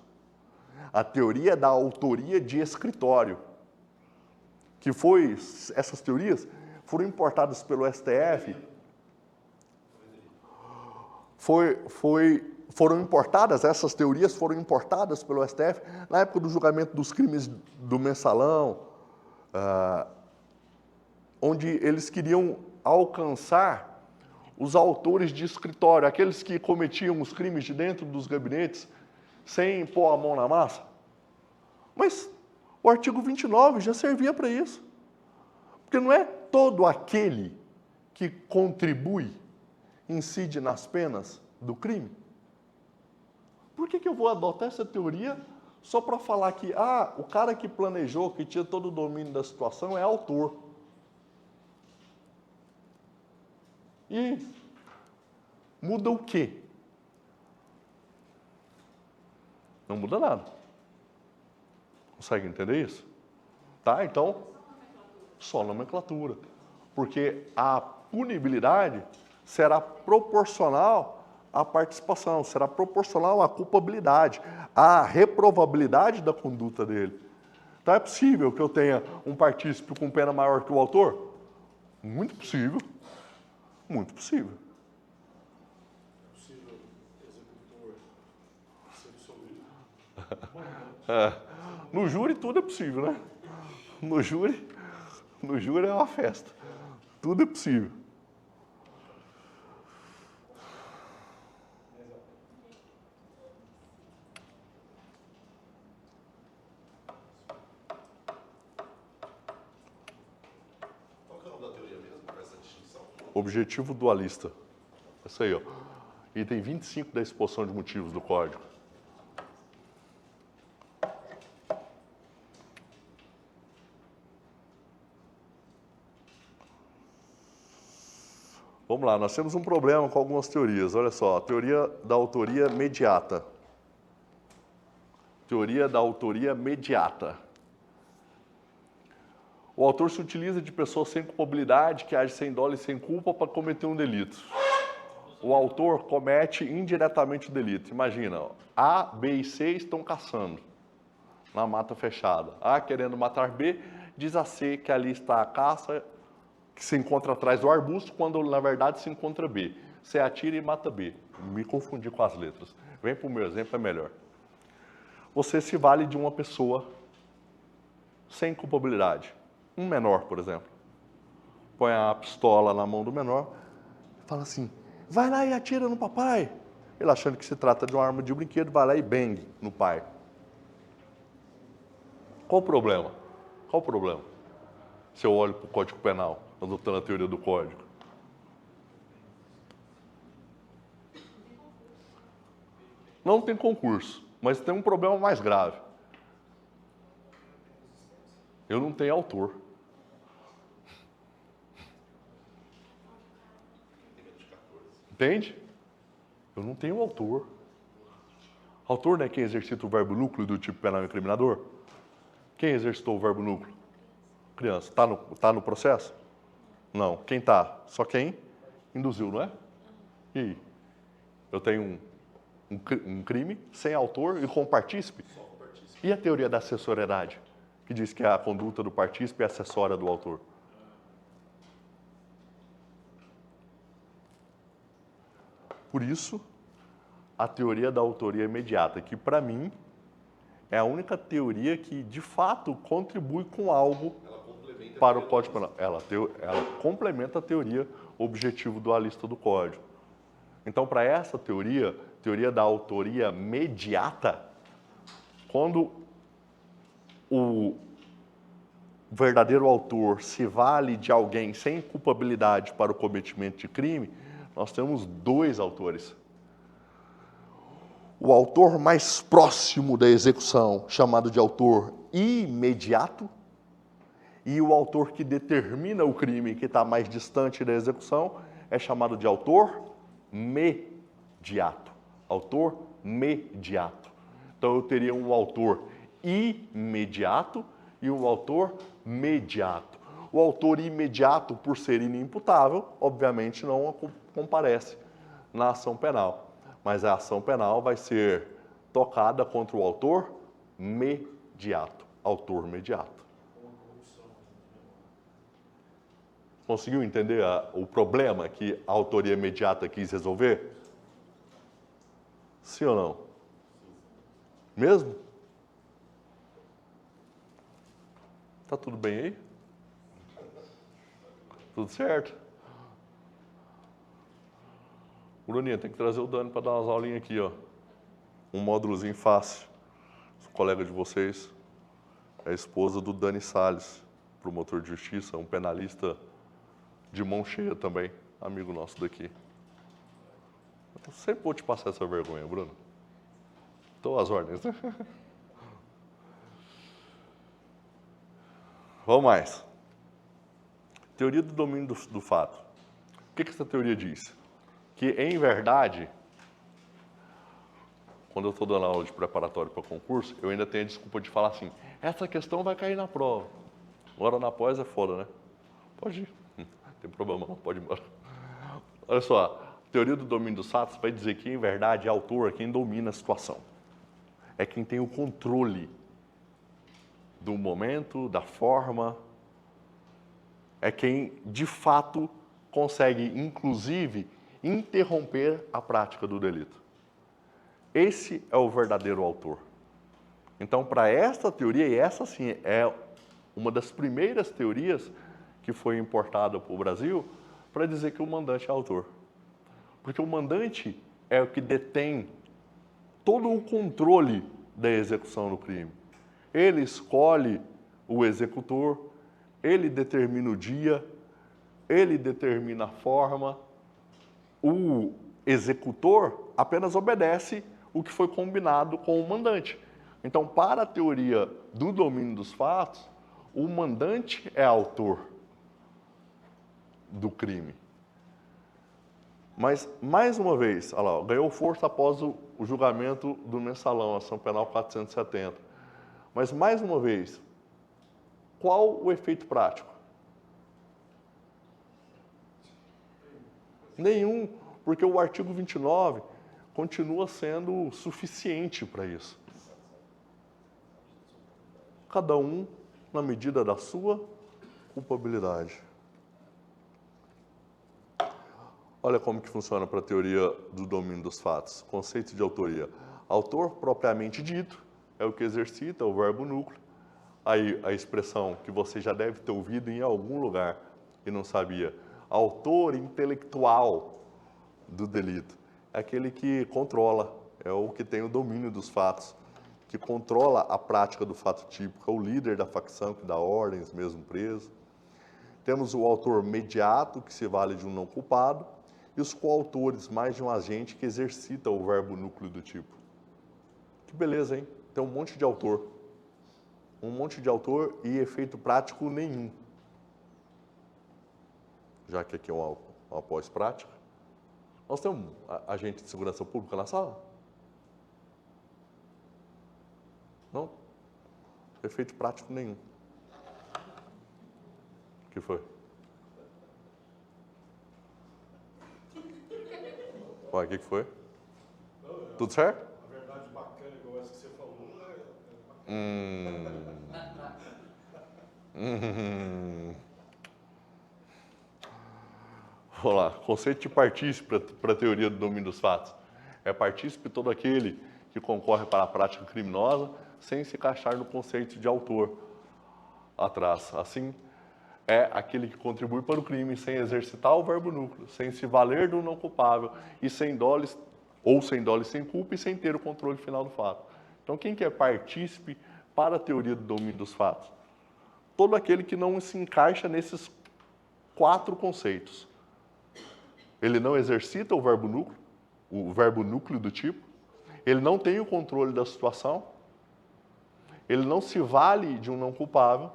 A: a teoria da autoria de escritório, que essas teorias foram importadas pelo STF, essas teorias foram importadas pelo STF na época do julgamento dos crimes do mensalão, onde eles queriam alcançar os autores de escritório, aqueles que cometiam os crimes de dentro dos gabinetes sem pôr a mão na massa. Mas o artigo 29 já servia para isso. Porque não é todo aquele que contribui, incide nas penas do crime. Por que eu vou adotar essa teoria só para falar que o cara que planejou, que tinha todo o domínio da situação é autor? E muda o quê? Não muda nada. Consegue entender isso? Tá? Então, só nomenclatura. Porque a punibilidade será proporcional à participação, será proporcional à culpabilidade, à reprovabilidade da conduta dele. Então, é possível que eu tenha um partícipe com pena maior que o autor? Muito possível. Muito possível.
E: É possível executor ser absolvido?
A: No júri tudo é possível, né? No júri é uma festa. Tudo é possível.
B: Qual que é o nome da teoria mesmo para essa distinção?
A: Objetivo dualista. Isso aí, ó. Item 25 da exposição de motivos do Código. Vamos lá, nós temos um problema com algumas teorias. Olha só, a teoria da autoria mediata. Teoria da autoria mediata. O autor se utiliza de pessoas sem culpabilidade, que agem sem dolo e sem culpa para cometer um delito. O autor comete indiretamente o delito. Imagina, ó, A, B e C estão caçando na mata fechada. A, querendo matar B, diz a C que ali está a caça, que se encontra atrás do arbusto, quando na verdade se encontra B. C atira e mata B. Me confundi com as letras. Vem para o meu exemplo, é melhor. Você se vale de uma pessoa sem culpabilidade. Um menor, por exemplo. Põe a pistola na mão do menor e fala assim, vai lá e atira no papai. Ele achando que se trata de uma arma de brinquedo, vai lá e bang no pai. Qual o problema? Qual o problema? Se eu olho para o Código Penal, adotando a teoria do Código. Não tem concurso, mas tem um problema mais grave. Eu não tenho autor. Entende? Eu não tenho autor. Autor não é quem exercita o verbo núcleo do tipo penal incriminador? Quem exercitou o verbo núcleo? Criança. Tá no processo? Não. Quem tá? Só quem induziu, não é? E aí? Eu tenho um crime sem autor e com partícipe?
B: Só com partícipe.
A: E a teoria da acessoriedade? Que diz que a conduta do partícipe é acessória do autor. Por isso, a teoria da autoria imediata, que para mim é a única teoria que, de fato, contribui com algo
B: Ela complementa
A: para o
B: a
A: Código Penal. Ela complementa a teoria objetivo dualista do Código. Então, para essa teoria da autoria mediata, quando o verdadeiro autor se vale de alguém sem culpabilidade para o cometimento de crime, nós temos dois autores. O autor mais próximo da execução, chamado de autor imediato, e o autor que determina o crime, que está mais distante da execução, é chamado de autor mediato. Autor mediato. Então eu teria um autor imediato e um autor mediato. O autor imediato, por ser inimputável, obviamente não comparece na ação penal. Mas a ação penal vai ser tocada contra o autor mediato. Autor mediato. Conseguiu entender o problema que a autoria imediata quis resolver? Sim ou não? Mesmo? Tá tudo bem aí? Tudo certo? Bruninha, tem que trazer o Dani para dar umas aulinhas aqui, ó. Um módulozinho fácil. O colega de vocês é a esposa do Dani Salles, promotor de justiça, um penalista de mão cheia também, amigo nosso daqui. Eu sempre vou te passar essa vergonha, Bruno. Estou às ordens, né? Vamos mais. Teoria do domínio do fato. O que essa teoria diz? Que, em verdade, quando eu estou dando aula de preparatório para concurso, eu ainda tenho a desculpa de falar assim, essa questão vai cair na prova. Agora na pós é foda, né? Pode ir. Não tem problema não, pode ir embora. Olha só, a teoria do domínio dos fatos vai dizer que, em verdade, é autor quem domina a situação. É quem tem o controle do momento, da forma. É quem, de fato, consegue, inclusive, interromper a prática do delito. Esse é o verdadeiro autor. Então, para esta teoria, e essa sim é uma das primeiras teorias que foi importada para o Brasil, para dizer que o mandante é autor. Porque o mandante é o que detém todo o controle da execução do crime. Ele escolhe o executor, ele determina o dia, ele determina a forma. O executor apenas obedece o que foi combinado com o mandante. Então, para a teoria do domínio dos fatos, o mandante é autor do crime. Mas, mais uma vez, olha lá, ganhou força após o julgamento do mensalão, ação penal 470. Mas, mais uma vez, qual o efeito prático? Nenhum, porque o artigo 29 continua sendo suficiente para isso. Cada um na medida da sua culpabilidade. Olha como que funciona para a teoria do domínio dos fatos. Conceito de autoria. Autor propriamente dito é o que exercita o verbo núcleo. Aí a expressão que você já deve ter ouvido em algum lugar e não sabia. Autor intelectual do delito. É aquele que controla, é o que tem o domínio dos fatos, que controla a prática do fato típico, é o líder da facção que dá ordens, mesmo preso. Temos o autor mediato, que se vale de um não culpado, e os coautores, mais de um agente que exercita o verbo núcleo do tipo. Que beleza, hein? Tem um monte de autor. Um monte de autor e efeito prático nenhum. Já que aqui é uma pós-prática. Nós temos um agente de segurança pública na sala? Não? Efeito prático nenhum. O que foi? Ué, o que foi? Tudo certo?
E: A verdade bacana, igual essa que você falou,
A: Vamos lá. Conceito de partícipe para a teoria do domínio dos fatos. É partícipe todo aquele que concorre para a prática criminosa, sem se encaixar no conceito de autor atrás. Assim, é aquele que contribui para o crime sem exercitar o verbo núcleo, sem se valer do não culpável e sem dolo sem culpa e sem ter o controle final do fato. Então, quem que é partícipe para a teoria do domínio dos fatos? Todo aquele que não se encaixa nesses 4 conceitos. Ele não exercita o verbo núcleo do tipo, ele não tem o controle da situação, ele não se vale de um não culpável,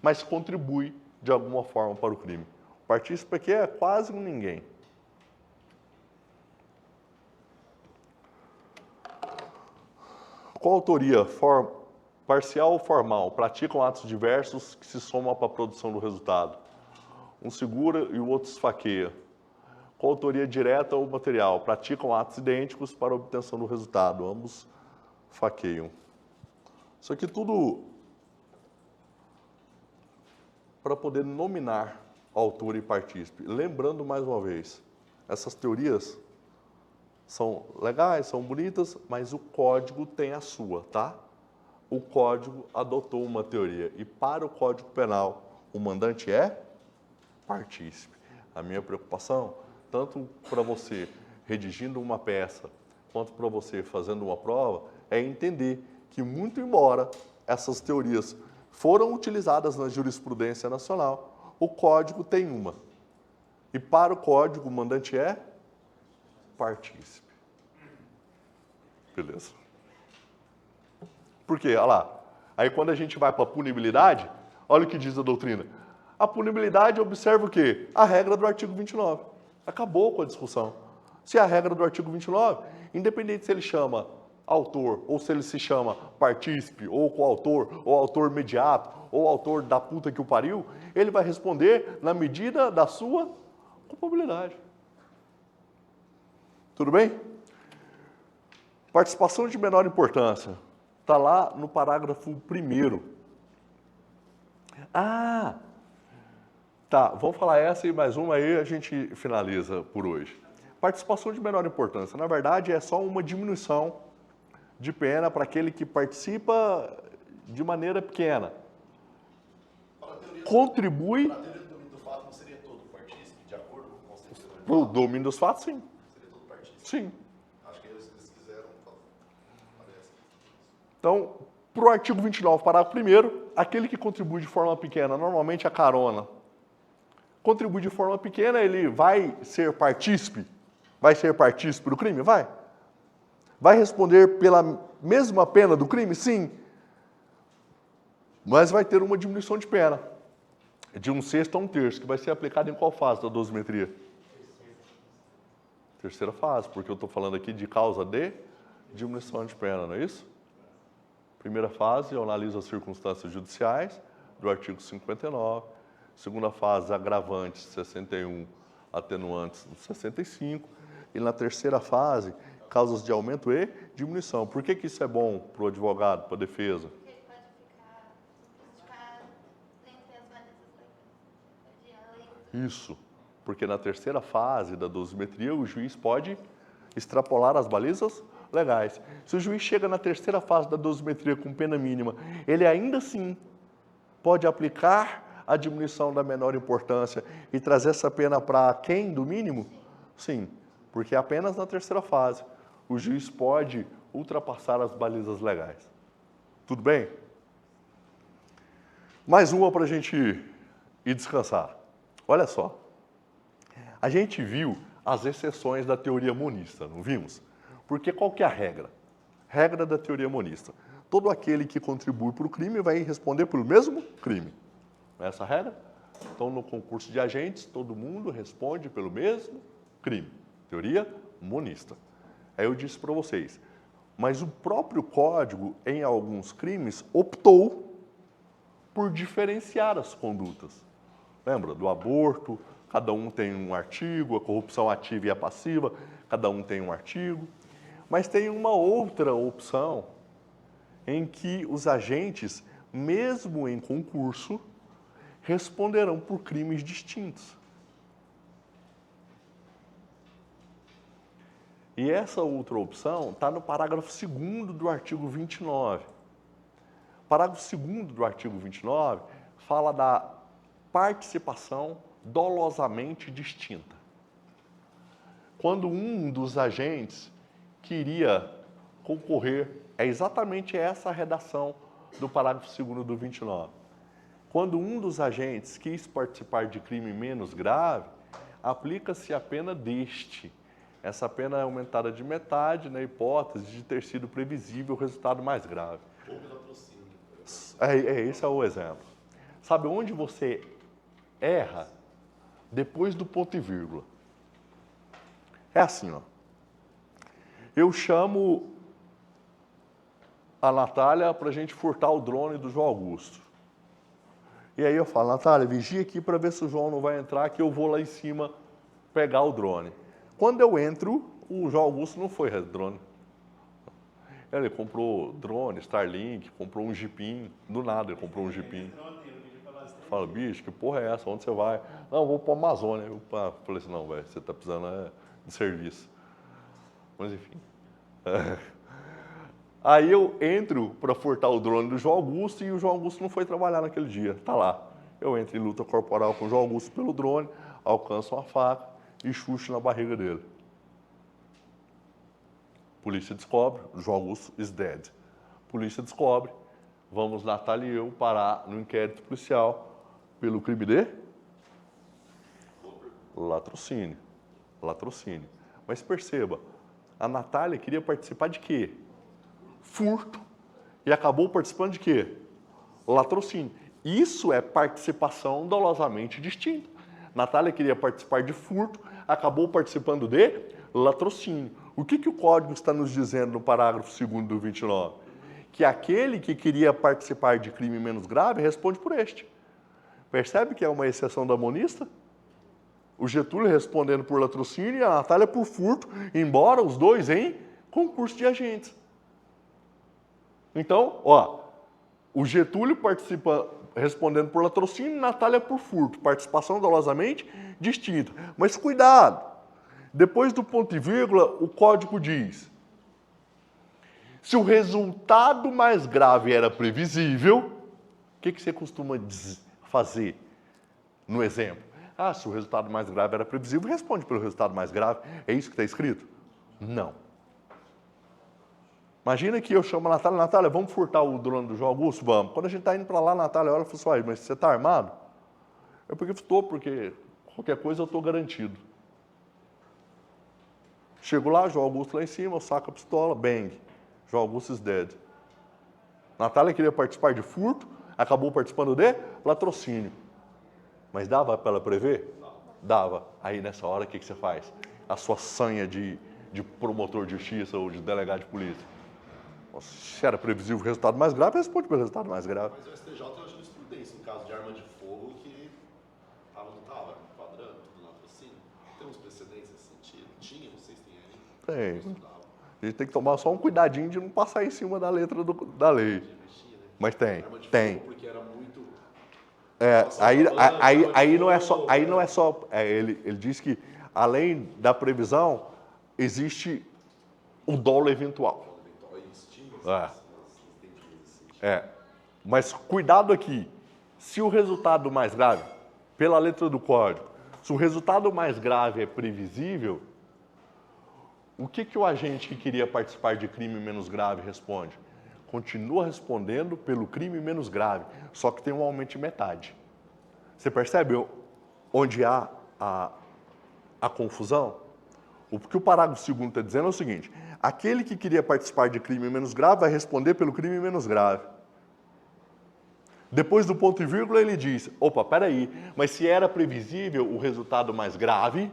A: mas contribui de alguma forma para o crime. O partícipe aqui é quase um ninguém. Coautoria parcial ou formal, praticam atos diversos que se somam para a produção do resultado. Um segura e o outro esfaqueia. Coautoria direta ou material, praticam atos idênticos para a obtenção do resultado. Ambos faqueiam. Isso aqui tudo para poder nominar autor e partícipe. Lembrando mais uma vez, essas teorias são legais, são bonitas, mas o código tem a sua, tá? O código adotou uma teoria e para o Código Penal o mandante é partícipe. A minha preocupação, tanto para você redigindo uma peça, quanto para você fazendo uma prova, é entender que, muito embora essas teorias foram utilizadas na jurisprudência nacional, o código tem uma. E para o código, o mandante é partícipe. Beleza. Por quê? Olha lá. Aí quando a gente vai para a punibilidade, olha o que diz a doutrina. A punibilidade observa o quê? A regra do artigo 29. Acabou com a discussão. Se a regra do artigo 29, independente se ele chama autor, ou se ele se chama partícipe, ou coautor, ou autor imediato, ou autor da puta que o pariu, ele vai responder na medida da sua culpabilidade. Tudo bem? Participação de menor importância. Está lá no parágrafo 1º. Ah! Tá, vamos falar essa e mais uma aí a gente finaliza por hoje. Participação de menor importância. Na verdade, é só uma diminuição de pena para aquele que participa de maneira pequena. Contribui...
B: Para a teoria do domínio do fato, não seria todo partícipe, de acordo com o conceito de
A: Para o domínio dos fatos, sim.
B: Seria todo partícipe.
A: Sim.
B: Acho que eles quiseram... Parece.
A: Então, para o artigo 29, parágrafo 1º, aquele que contribui de forma pequena, normalmente a carona, contribui de forma pequena, ele vai ser partícipe? Vai ser partícipe do crime? Vai. Vai responder pela mesma pena do crime? Sim. Mas vai ter uma diminuição de pena. De 1/6 a 1/3, que vai ser aplicado em qual fase da dosimetria? Terceira fase, porque eu estou falando aqui de causa de diminuição de pena, não é isso? Primeira fase, eu analiso as circunstâncias judiciais do artigo 59. Segunda fase, agravantes 61, atenuantes 65. E na terceira fase, causas de aumento e diminuição. Por que isso é bom para o advogado, para a defesa?
G: Porque ele pode ficar entre as balizas legais.
A: Isso, porque na terceira fase da dosimetria, o juiz pode extrapolar as balizas legais. Se o juiz chega na terceira fase da dosimetria com pena mínima, ele ainda assim pode aplicar a diminuição da menor importância e trazer essa pena para quem do mínimo? Sim, porque apenas na terceira fase o juiz pode ultrapassar as balizas legais. Tudo bem? Mais uma para a gente ir descansar. Olha só. A gente viu as exceções da teoria monista, não vimos? Porque qual que é a regra? Regra da teoria monista. Todo aquele que contribui para o crime vai responder pelo mesmo crime. Não é essa a regra? Então, no concurso de agentes, todo mundo responde pelo mesmo crime. Teoria monista. Aí eu disse para vocês, mas o próprio código, em alguns crimes, optou por diferenciar as condutas. Lembra do aborto? Cada um tem um artigo, a corrupção ativa e a passiva, cada um tem um artigo. Mas tem uma outra opção em que os agentes, mesmo em concurso, responderão por crimes distintos. E essa outra opção está no parágrafo 2º do artigo 29. O parágrafo 2º do artigo 29 fala da participação dolosamente distinta. Quando um dos agentes queria concorrer, é exatamente essa a redação do parágrafo 2º do 29. Quando um dos agentes quis participar de crime menos grave, aplica-se a pena deste. Essa pena é aumentada de metade na hipótese de ter sido previsível o resultado mais grave. Esse é o exemplo. Sabe onde você erra? Depois do ponto e vírgula. É assim, ó. Eu chamo a Natália para a gente furtar o drone do João Augusto. E aí eu falo, Natália, vigia aqui para ver se o João não vai entrar, que eu vou lá em cima pegar o drone. Quando eu entro, o João Augusto não foi drone. Ele comprou drone, Starlink, comprou um jipinho, do nada ele comprou um jipinho. Fala, bicho, que porra é essa? Onde você vai? Não, eu vou para a Amazônia. Eu falei assim, não, velho, você está precisando de serviço. Mas enfim. Aí eu entro para furtar o drone do João Augusto e o João Augusto não foi trabalhar naquele dia. Tá lá. Eu entro em luta corporal com o João Augusto pelo drone, alcanço uma faca e chucho na barriga dele. Polícia descobre, o João Augusto is dead. Polícia descobre, vamos, Natália e eu, parar no inquérito policial pelo crime de latrocínio. Latrocínio. Mas perceba, a Natália queria participar de quê? Furto. E acabou participando de quê? Latrocínio. Isso é participação dolosamente distinta. Natália queria participar de furto, acabou participando de latrocínio. O que o Código está nos dizendo no parágrafo 2º do 29? Que aquele que queria participar de crime menos grave responde por este. Percebe que é uma exceção da monista? O Getúlio respondendo por latrocínio e a Natália por furto, embora os dois em concurso de agentes. Então, ó, o Getúlio participa respondendo por latrocínio e a Natália por furto. Participação dolosamente distinta. Mas cuidado, depois do ponto e vírgula, o Código diz: se o resultado mais grave era previsível, o que você costuma fazer no exemplo? Ah, se o resultado mais grave era previsível, responde pelo resultado mais grave. É isso que está escrito? Não. Imagina que eu chamo a Natália, Natália, vamos furtar o drone do João Augusto? Vamos. Quando a gente está indo para lá, a Natália olha e fala assim, mas você está armado? Eu estou, porque qualquer coisa eu estou garantido. Chego lá, João Augusto lá em cima, eu saco a pistola, bang. João Augusto is dead. Natália queria participar de furto, acabou participando de latrocínio. Mas dava para ela prever? Dava. Aí nessa hora o que você faz? A sua sanha de promotor de justiça ou de delegado de polícia. Se era previsível o resultado mais grave, responde pelo resultado mais grave.
B: Mas o STJ tem uma jurisprudência no caso de arma de fogo que não estava enquadrando tudo no latrocínio. Tem uns precedentes nesse sentido? Tinha, vocês têm aí?
A: Tem. A gente tem que tomar só um cuidadinho de não passar em cima da letra da lei. Mas tem,
B: Arma de
A: tem.
B: fogo porque era muito...
A: Aí não é só. Ele diz que, além da previsão, existe o dolo eventual. Mas cuidado aqui. Se o resultado mais grave, pela letra do Código, se o resultado mais grave é previsível, o que o agente que queria participar de crime menos grave responde? Continua respondendo pelo crime menos grave, só que tem um aumento de metade. Você percebe onde há a confusão? O que o parágrafo 2º está dizendo é o seguinte: aquele que queria participar de crime menos grave vai responder pelo crime menos grave. Depois do ponto e vírgula ele diz, opa, peraí, mas se era previsível o resultado mais grave,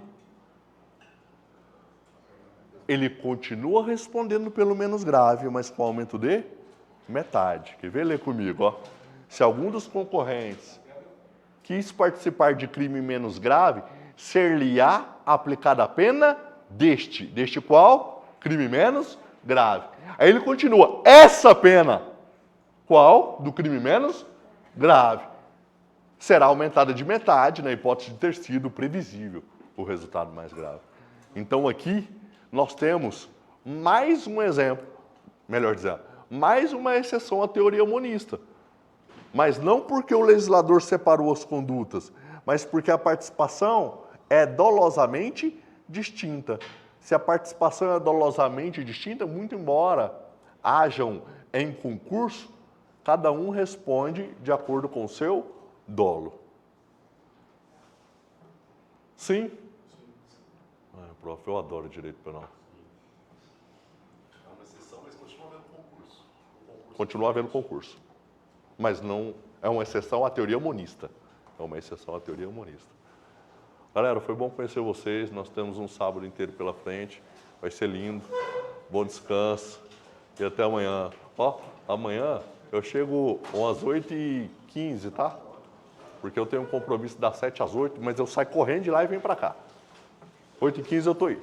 A: ele continua respondendo pelo menos grave, mas com aumento de metade. Quer ver? Lê comigo, ó. Se algum dos concorrentes quis participar de crime menos grave, ser-lhe-á aplicada a pena deste qual? Crime menos grave. Aí ele continua, essa pena, qual? Do crime menos grave. Será aumentada de metade na hipótese de ter sido previsível o resultado mais grave. Então aqui nós temos mais um exemplo, melhor dizendo, mais uma exceção à teoria monista. Mas não porque o legislador separou as condutas, mas porque a participação é dolosamente distinta. Se a participação é dolosamente distinta, muito embora hajam em concurso, cada um responde de acordo com o seu dolo. Sim? Prof, eu adoro direito penal.
B: É uma exceção, mas continua havendo concurso.
A: Continua havendo concurso. Mas não é uma exceção à teoria monista. É uma exceção à teoria monista. Galera, foi bom conhecer vocês. Nós temos um sábado inteiro pela frente. Vai ser lindo. Bom descanso. E até amanhã. Ó, amanhã eu chego às 8h15, tá? Porque eu tenho um compromisso das 7 às 8, mas eu saio correndo de lá e venho pra cá. 8h15 eu tô aí.